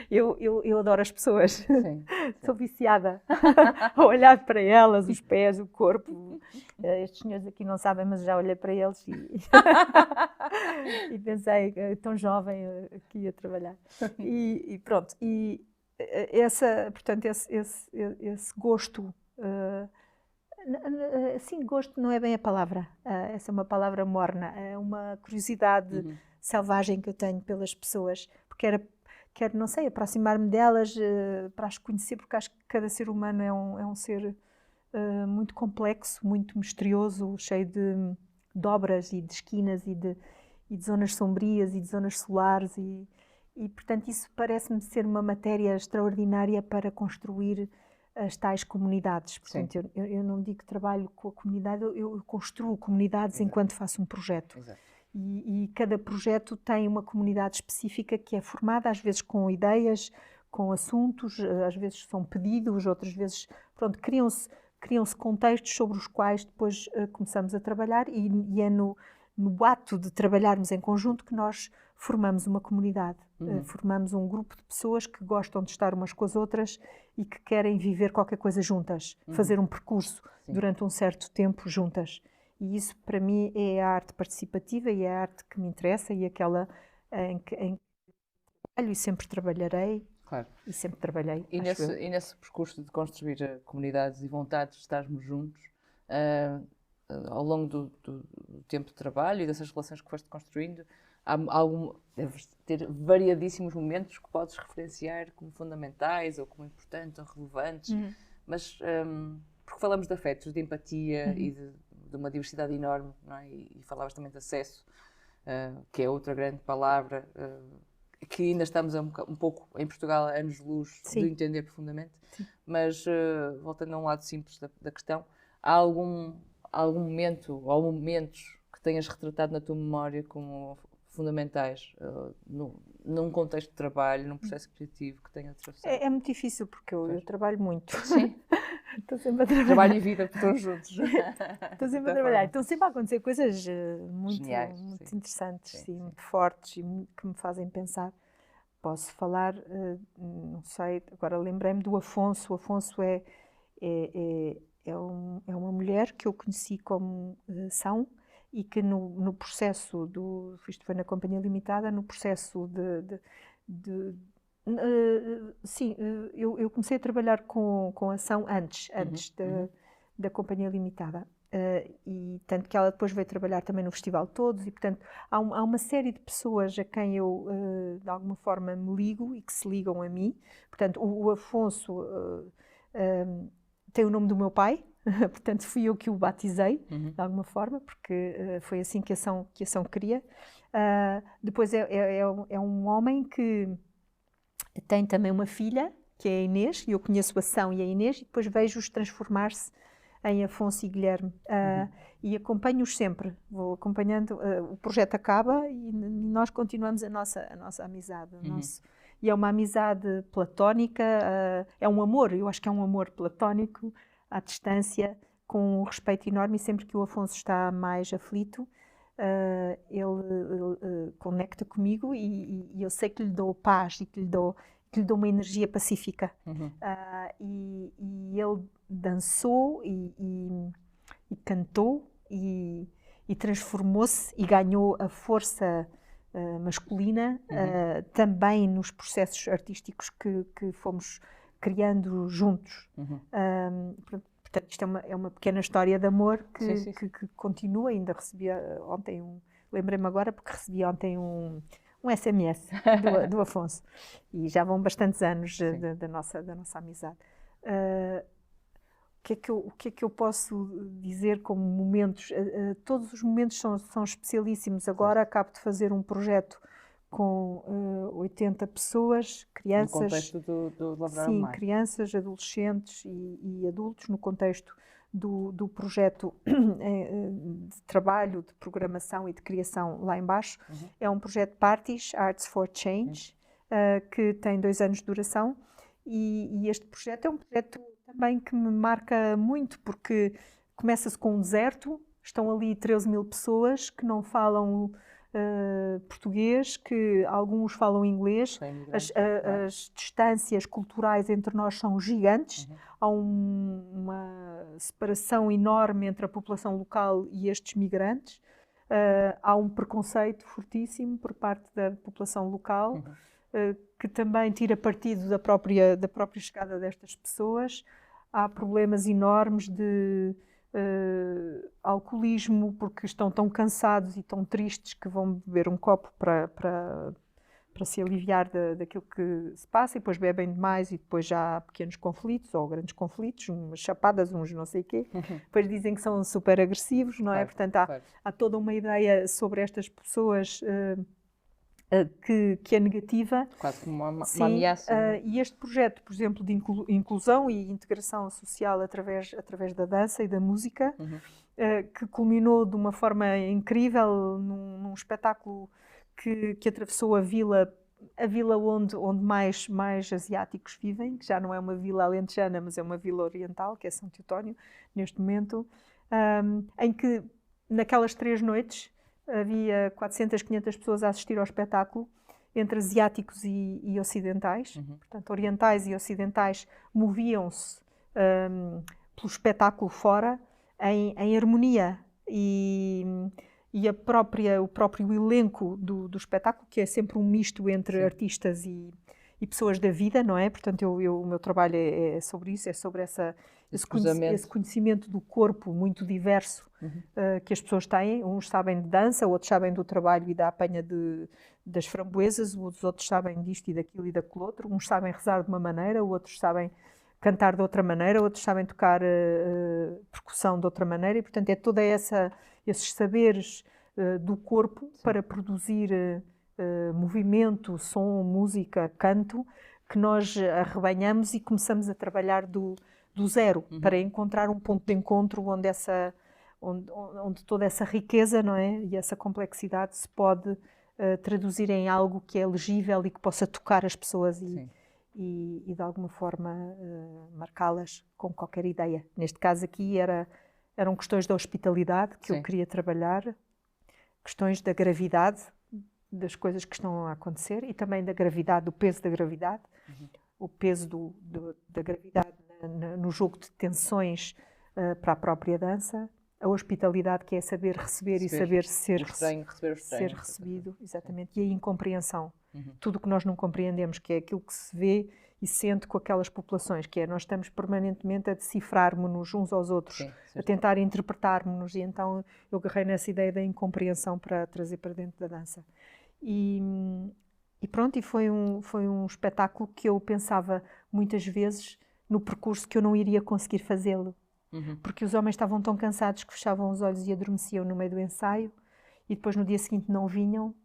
Eu adoro as pessoas. Sim. Sou viciada a olhar para elas, os pés, o corpo. Estes senhores aqui não sabem, mas já olhei para eles e pensei, tão jovem aqui a trabalhar. E pronto. E portanto, esse gosto. Sim, gosto não é bem a palavra. Essa é uma palavra morna. É uma curiosidade selvagem que eu tenho pelas pessoas, porque quero, não sei, aproximar-me delas para as conhecer, porque acho que cada ser humano é um ser muito complexo, muito misterioso, cheio de dobras e de esquinas e de zonas sombrias e de zonas solares e portanto, isso parece-me ser uma matéria extraordinária para construir as tais comunidades. Portanto, eu não digo que trabalho com a comunidade, eu construo comunidades enquanto faço um projeto. E cada projeto tem uma comunidade específica que é formada, às vezes com ideias, com assuntos, às vezes são pedidos, outras vezes, pronto, criam-se contextos sobre os quais depois começamos a trabalhar e é no ato de trabalharmos em conjunto que nós formamos uma comunidade, formamos um grupo de pessoas que gostam de estar umas com as outras e que querem viver qualquer coisa juntas, fazer um percurso durante um certo tempo juntas. E isso, para mim, é a arte participativa e é a arte que me interessa e aquela em que trabalho e sempre trabalharei. Claro. E sempre trabalhei. E nesse percurso de construir comunidades e vontades de estarmos juntos, ao longo do tempo de trabalho e dessas relações que foste construindo, deves ter variadíssimos momentos que podes referenciar como fundamentais, ou como importantes, ou relevantes, mas porque falamos de afetos, de empatia e de uma diversidade enorme, não é? E falavas também de acesso, que é outra grande palavra, que ainda estamos um pouco em Portugal, a anos-luz de entender profundamente. Mas, voltando a um lado simples da questão, há algum momento ou momentos que tenhas retratado na tua memória como fundamentais num contexto de trabalho, num processo criativo que tenha atravessado? É muito difícil porque eu trabalho muito. Sim. Estou sempre a trabalhar. Trabalho e vida estão juntos. Estou sempre a trabalhar. Estão sempre a acontecer coisas muito geniais, muito interessantes e muito fortes e que me fazem pensar. Posso falar, não sei, agora lembrei-me do Afonso. O Afonso é uma mulher que eu conheci como São e que no processo isto foi na Companhia Limitada, no processo sim, eu comecei a trabalhar com ação antes da Companhia Limitada. E tanto que ela depois veio trabalhar também no Festival Todos e, portanto, há uma série de pessoas a quem eu, de alguma forma, me ligo e que se ligam a mim. Portanto, o Afonso tem o nome do meu pai, portanto, fui eu que o batizei, de alguma forma, porque foi assim que a ação queria. Depois é um homem que tem também uma filha, que é a Inês, e eu conheço a Ação e a Inês, e depois vejo-os transformar-se em Afonso e Guilherme. E acompanho-os sempre, vou acompanhando, o projeto acaba e nós continuamos a nossa amizade. E é uma amizade platónica, é um amor, eu acho que é um amor platónico, à distância, com um respeito enorme, e sempre que o Afonso está mais aflito, ele conecta comigo e eu sei que lhe dou paz e que lhe dou uma energia pacífica. E ele dançou e cantou e transformou-se e ganhou a força masculina também nos processos artísticos que fomos criando juntos. Portanto, isto é uma pequena história de amor que continua. Ainda recebi ontem lembrei-me agora porque recebi ontem um SMS do Afonso e já vão bastantes anos da nossa amizade. O que é que eu posso dizer como momentos? Todos os momentos são especialíssimos. Agora acabo de fazer um projeto com 80 pessoas, crianças. No contexto do Lavrar o Mar. Sim, crianças, adolescentes e adultos, no contexto do projeto de trabalho, de programação e de criação lá embaixo. É um projeto Parties, Arts for Change, que tem 2 anos de duração. E este projeto é um projeto também que me marca muito, porque começa-se com um deserto, estão ali 13 mil pessoas que não falam português, que alguns falam inglês, as distâncias culturais entre nós são gigantes, há uma separação enorme entre a população local e estes migrantes, há um preconceito fortíssimo por parte da população local, que também tira partido da própria chegada destas pessoas. Há problemas enormes de alcoolismo, porque estão tão cansados e tão tristes que vão beber um copo para se aliviar daquilo que se passa, e depois bebem demais e depois já há pequenos conflitos ou grandes conflitos, umas chapadas, uns não sei o quê. Depois dizem que são super agressivos, não é? Portanto, há toda uma ideia sobre estas pessoas que é negativa. Quase como uma ameaça. E este projeto, por exemplo, de inclusão e integração social através da dança e da música, que culminou de uma forma incrível num espetáculo que atravessou a vila onde mais asiáticos vivem, que já não é uma vila alentejana, mas é uma vila oriental, que é São Teotónio, neste momento, em que naquelas 3 noites havia 400, 500 pessoas a assistir ao espetáculo, entre asiáticos e ocidentais. Portanto, orientais e ocidentais moviam-se pelo espetáculo fora em harmonia. E o próprio elenco do espetáculo, que é sempre um misto entre artistas e pessoas da vida, não é? Portanto, o meu trabalho é sobre isso, é sobre esse conhecimento do corpo muito diverso que as pessoas têm. Uns sabem de dança, outros sabem do trabalho e da apanha das framboesas, os outros sabem disto e daquilo e daquele outro. Uns sabem rezar de uma maneira, outros sabem cantar de outra maneira, outros sabem tocar percussão de outra maneira, e portanto é toda esses saberes do corpo para produzir movimento, som, música, canto, que nós arrebanhamos e começamos a trabalhar do zero, para encontrar um ponto de encontro onde toda essa riqueza, não é? E essa complexidade se pode traduzir em algo que é legível e que possa tocar as pessoas e de alguma forma marcá-las com qualquer ideia. Neste caso aqui eram questões da hospitalidade que eu queria trabalhar, questões da gravidade das coisas que estão a acontecer e também da gravidade, do peso da gravidade, o peso da gravidade no jogo de tensões para a própria dança, a hospitalidade, que é saber receber e saber ser recebido, exatamente, e a incompreensão. Tudo o que nós não compreendemos, que é aquilo que se vê e sente com aquelas populações, que é nós estamos permanentemente a decifrarmos-nos uns aos outros, a tentar interpretar-nos, e então eu agarrei nessa ideia da incompreensão para trazer para dentro da dança. E pronto, e foi um espetáculo que eu pensava muitas vezes no percurso que eu não iria conseguir fazê-lo, porque os homens estavam tão cansados que fechavam os olhos e adormeciam no meio do ensaio, e depois no dia seguinte não vinham,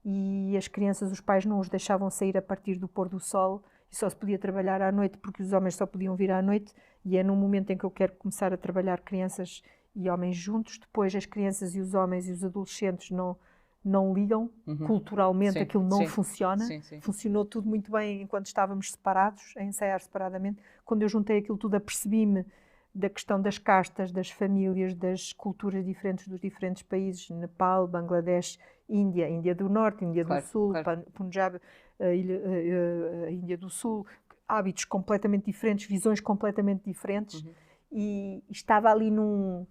e as crianças, os pais não os deixavam sair a partir do pôr do sol, e só se podia trabalhar à noite porque os homens só podiam vir à noite, e é num momento em que eu quero começar a trabalhar crianças e homens juntos. Depois as crianças e os homens e os adolescentes não ligam, culturalmente aquilo não funciona. Funcionou tudo muito bem enquanto estávamos separados, a ensaiar separadamente. Quando eu juntei aquilo tudo, apercebi-me da questão das castas, das famílias, das culturas diferentes dos diferentes países, Nepal, Bangladesh, Índia do Norte, Índia do Sul, Punjab, a Índia do Sul, hábitos completamente diferentes, visões completamente diferentes, e estava ali num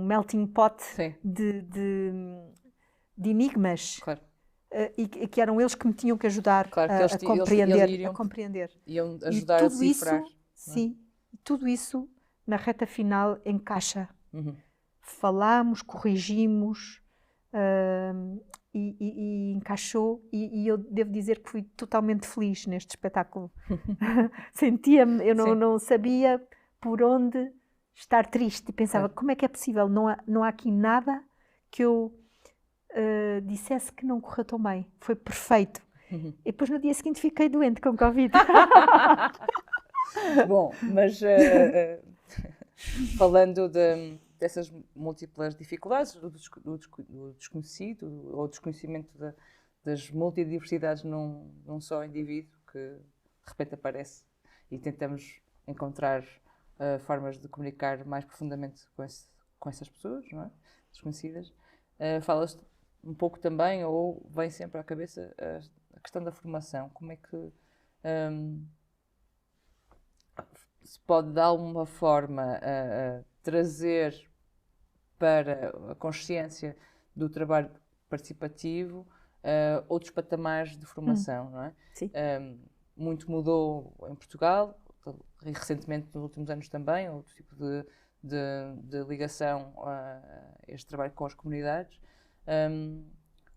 melting pot de enigmas, e que eram eles que me tinham que ajudar a compreender. Iam ajudar a decifrar. Sim, tudo isso na reta final encaixa. Falámos, corrigimos, e encaixou, e eu devo dizer que fui totalmente feliz neste espetáculo. Sentia-me, eu não sabia por onde estar triste, e pensava, como é que é possível? Não há aqui nada que eu dissesse que não correu tão bem. Foi perfeito. E depois no dia seguinte fiquei doente com Covid. Bom, mas falando dessas múltiplas dificuldades, do desconhecido, ou desconhecimento das multidiversidades num só indivíduo que de repente aparece, e tentamos encontrar formas de comunicar mais profundamente com essas pessoas, não é? Desconhecidas. Falas um pouco também, ou vem sempre à cabeça, a questão da formação. Como é que se pode, de alguma forma, trazer para a consciência do trabalho participativo outros patamares de formação, não é? Sim. Muito mudou em Portugal, e recentemente, nos últimos anos também, outro tipo de ligação a este trabalho com as comunidades.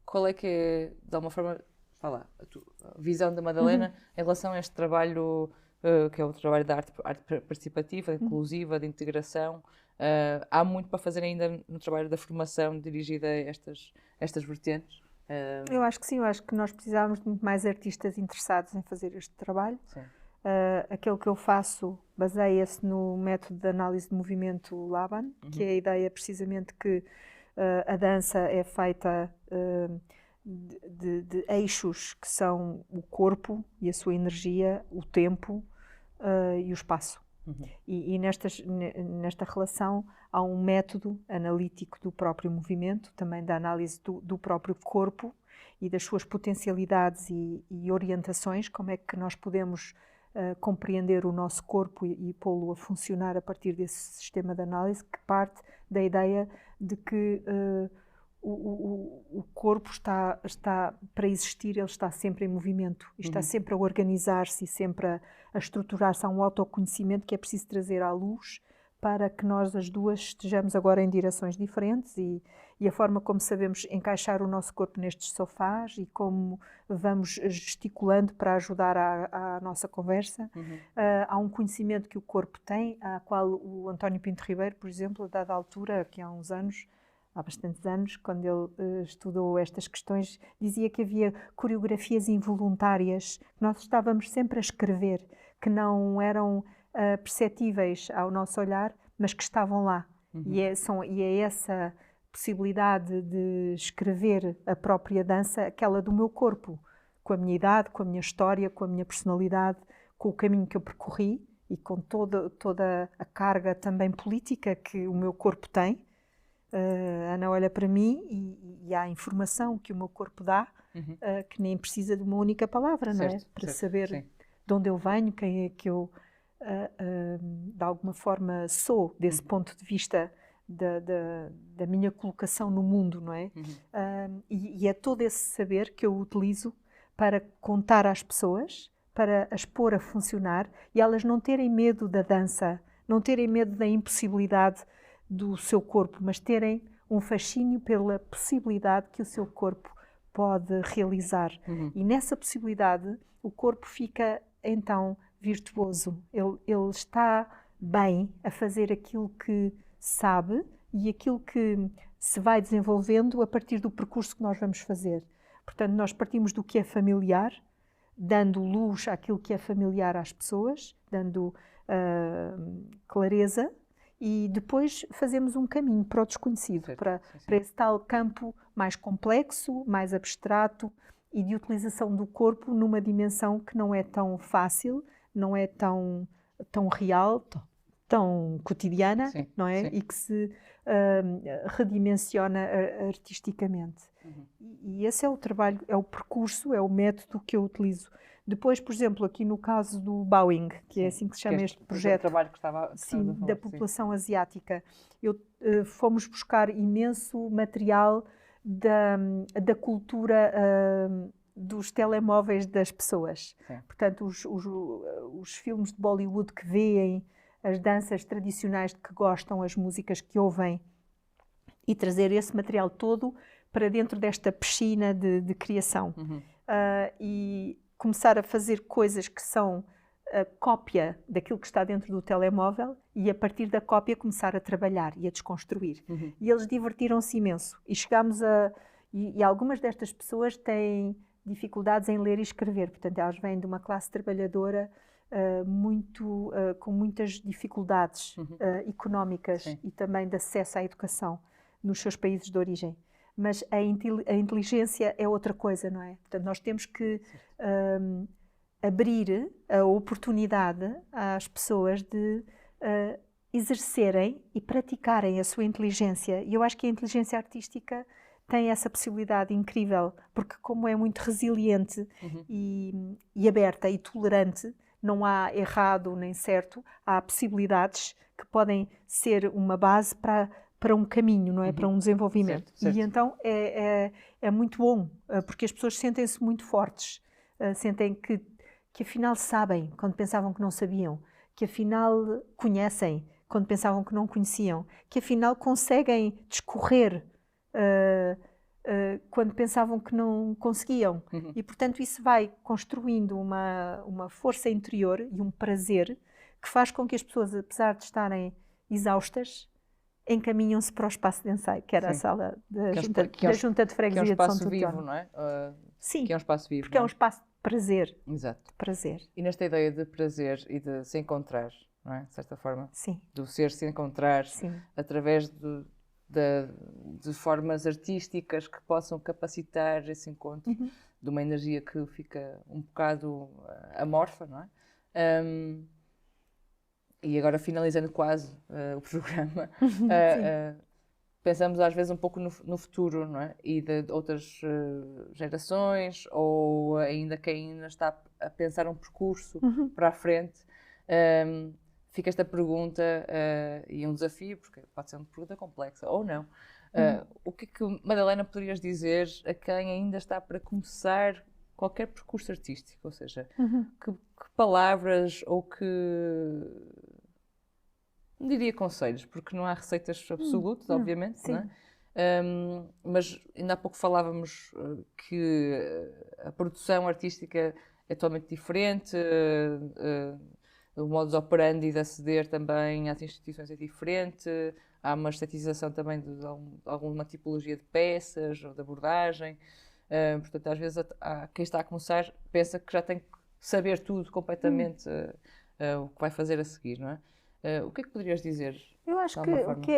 Qual é que é, de alguma forma, a visão da Madalena em relação a este trabalho, que é o trabalho da arte participativa, inclusiva, de integração? Há muito para fazer ainda no trabalho da formação dirigida a estas vertentes? Eu acho que sim, eu acho que nós precisávamos de muito mais artistas interessados em fazer este trabalho. Aquele que eu faço baseia-se no método de análise de movimento Laban, que é a ideia precisamente que a dança é feita de eixos que são o corpo e a sua energia, o tempo e o espaço. E nesta relação há um método analítico do próprio movimento, também da análise do próprio corpo e das suas potencialidades e orientações, como é que nós podemos compreender o nosso corpo e pô-lo a funcionar a partir desse sistema de análise, que parte da ideia de que o corpo está, para existir, ele está sempre em movimento, e está sempre a organizar-se e sempre a estruturar-se. Há um autoconhecimento que é preciso trazer à luz para que nós as duas estejamos agora em direções diferentes, e a forma como sabemos encaixar o nosso corpo nestes sofás e como vamos gesticulando para ajudar à nossa conversa. Há um conhecimento que o corpo tem, a qual o António Pinto Ribeiro, por exemplo, a dada altura, que há bastantes anos, quando ele estudou estas questões, dizia que havia coreografias involuntárias, que nós estávamos sempre a escrever, que não eram perceptíveis ao nosso olhar, mas que estavam lá. E é essa possibilidade de escrever a própria dança, aquela do meu corpo, com a minha idade, com a minha história, com a minha personalidade, com o caminho que eu percorri e com toda a carga também política que o meu corpo tem. A Ana olha para mim e há informação que o meu corpo dá, que nem precisa de uma única palavra, não é? Para saber de onde eu venho, quem é que eu de alguma forma sou, desse ponto de vista da minha colocação no mundo, não é? E é todo esse saber que eu utilizo para contar às pessoas, para as pôr a funcionar, e elas não terem medo da dança, não terem medo da impossibilidade do seu corpo, mas terem um fascínio pela possibilidade que o seu corpo pode realizar. E nessa possibilidade o corpo fica então virtuoso. Ele está bem a fazer aquilo que sabe e aquilo que se vai desenvolvendo a partir do percurso que nós vamos fazer. Portanto, nós partimos do que é familiar, dando luz àquilo que é familiar às pessoas, dando clareza, e depois fazemos um caminho para o desconhecido, para esse tal campo mais complexo, mais abstrato e de utilização do corpo numa dimensão que não é tão fácil, não é tão real, tão cotidiana, não é? E que se redimensiona artisticamente. E esse é o trabalho, é o percurso, é o método que eu utilizo. Depois, por exemplo, aqui no caso do Bowing, que é assim que se chama este projeto, trabalho que estava da população asiática, fomos buscar imenso material da cultura dos telemóveis das pessoas. Portanto, os filmes de Bollywood que veem, as danças tradicionais de que gostam, as músicas que ouvem, e trazer esse material todo para dentro desta piscina de criação. E começar a fazer coisas que são a cópia daquilo que está dentro do telemóvel, e a partir da cópia começar a trabalhar e a desconstruir. E eles divertiram-se imenso. E chegámos e algumas destas pessoas têm dificuldades em ler e escrever. Portanto, elas vêm de uma classe trabalhadora com muitas dificuldades económicas e também de acesso à educação nos seus países de origem. Mas a inteligência é outra coisa, não é? Portanto, nós temos que abrir a oportunidade às pessoas de exercerem e praticarem a sua inteligência. E eu acho que a inteligência artística tem essa possibilidade incrível, porque como é muito resiliente e aberta e tolerante, não há errado nem certo, há possibilidades que podem ser uma base para um caminho, não é? Para um desenvolvimento. Certo. E então é muito bom, porque as pessoas sentem-se muito fortes, sentem que afinal sabem quando pensavam que não sabiam, que afinal conhecem quando pensavam que não conheciam, que afinal conseguem discorrer quando pensavam que não conseguiam. E, portanto, isso vai construindo uma força interior e um prazer que faz com que as pessoas, apesar de estarem exaustas, encaminham-se para o espaço de ensaio, que era a sala da junta de freguesia de São Teodoro. Que é um espaço vivo, não é? Sim, que é um espaço vivo, porque é um espaço de prazer. Exato. Prazer. E nesta ideia de prazer e de se encontrar, não é? De certa forma. Sim. Do ser se encontrar através de formas artísticas que possam capacitar esse encontro de uma energia que fica um bocado amorfa, não é? E agora, finalizando quase o programa, pensamos às vezes um pouco no futuro, não é? E de outras gerações, ou ainda quem ainda está a pensar um percurso para a frente. Fica esta pergunta e um desafio, porque pode ser uma pergunta complexa, ou não. O que é que, Madalena, poderias dizer a quem ainda está para começar qualquer percurso artístico? Ou seja, que palavras ou que... Não diria conselhos, porque não há receitas absolutas, obviamente, não é? Mas ainda há pouco falávamos que a produção artística é totalmente diferente, o modus operandi de aceder também às instituições é diferente, há uma estetização também de alguma tipologia de peças ou de abordagem. Portanto, às vezes quem está a começar pensa que já tem que saber tudo completamente o que vai fazer a seguir, não é? O que é que poderias dizer? Eu acho que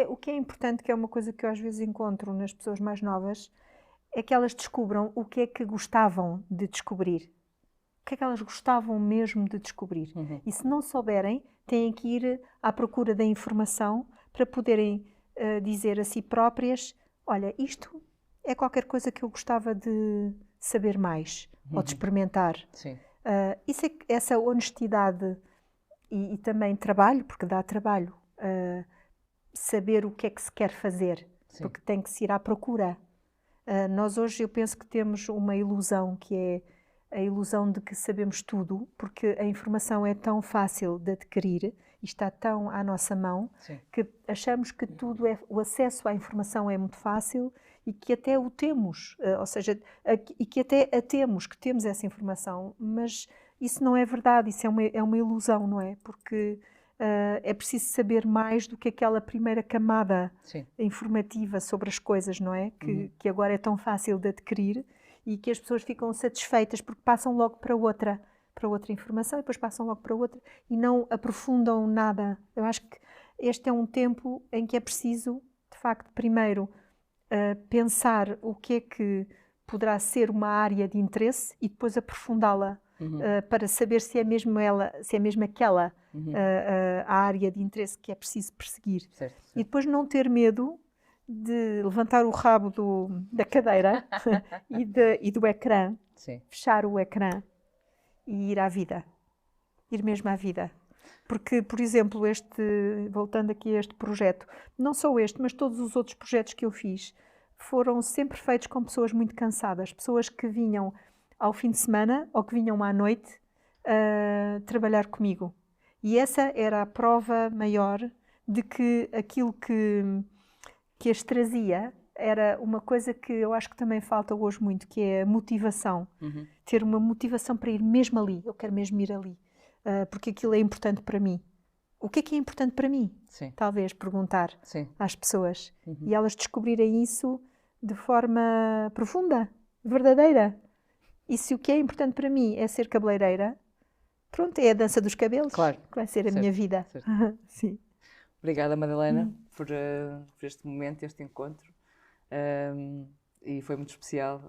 o que é importante, que é uma coisa que eu às vezes encontro nas pessoas mais novas, é que elas descubram o que é que gostavam de descobrir. O que é que elas gostavam mesmo de descobrir. E se não souberem, têm que ir à procura da informação para poderem dizer a si próprias: olha, isto é qualquer coisa que eu gostava de saber mais ou de experimentar. Sim. Essa honestidade e também trabalho, porque dá trabalho, saber o que é que se quer fazer, porque tem que se ir à procura. Nós hoje, eu penso que temos uma ilusão, que é a ilusão de que sabemos tudo, porque a informação é tão fácil de adquirir e está tão à nossa mão, que achamos que o acesso à informação é muito fácil e que até o temos, ou seja, e que até a temos, que temos essa informação, mas isso não é verdade, isso é uma ilusão, não é? Porque é preciso saber mais do que aquela primeira camada informativa sobre as coisas, não é? Que agora é tão fácil de adquirir e que as pessoas ficam satisfeitas porque passam logo para outra informação e depois passam logo para outra e não aprofundam nada. Eu acho que este é um tempo em que é preciso, de facto, primeiro pensar o que é que poderá ser uma área de interesse e depois aprofundá-la para saber se é mesmo aquela a área de interesse que é preciso perseguir. Certo. E depois não ter medo de levantar o rabo da cadeira e do ecrã, fechar o ecrã e ir à vida, ir mesmo à vida. Porque, por exemplo, voltando aqui a este projeto, não só este, mas todos os outros projetos que eu fiz, foram sempre feitos com pessoas muito cansadas, pessoas que vinham ao fim de semana ou que vinham à noite trabalhar comigo. E essa era a prova maior de que aquilo que as trazia era uma coisa que eu acho que também falta hoje muito, que é a motivação. Ter uma motivação para ir mesmo ali, eu quero mesmo ir ali, porque aquilo é importante para mim. O que é importante para mim? Talvez perguntar às pessoas e elas descobrirem isso de forma profunda, verdadeira. E se o que é importante para mim é ser cabeleireira, pronto, é a dança dos cabelos, Claro. que vai ser a Certo, minha vida. certo. Sim. Obrigada, Madalena, por este momento, este encontro. E foi muito especial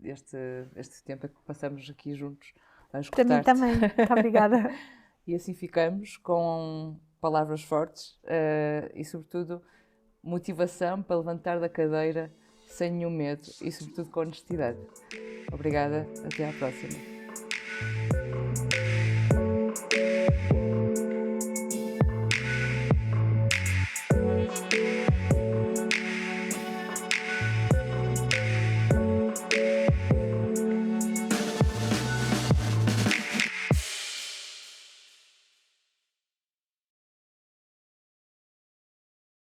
este tempo que passamos aqui juntos a Para mim escutar-te. também. Muito obrigada. E assim ficamos com palavras fortes e, sobretudo, motivação para levantar da cadeira sem nenhum medo e, sobretudo, com honestidade. Obrigada. Até à próxima.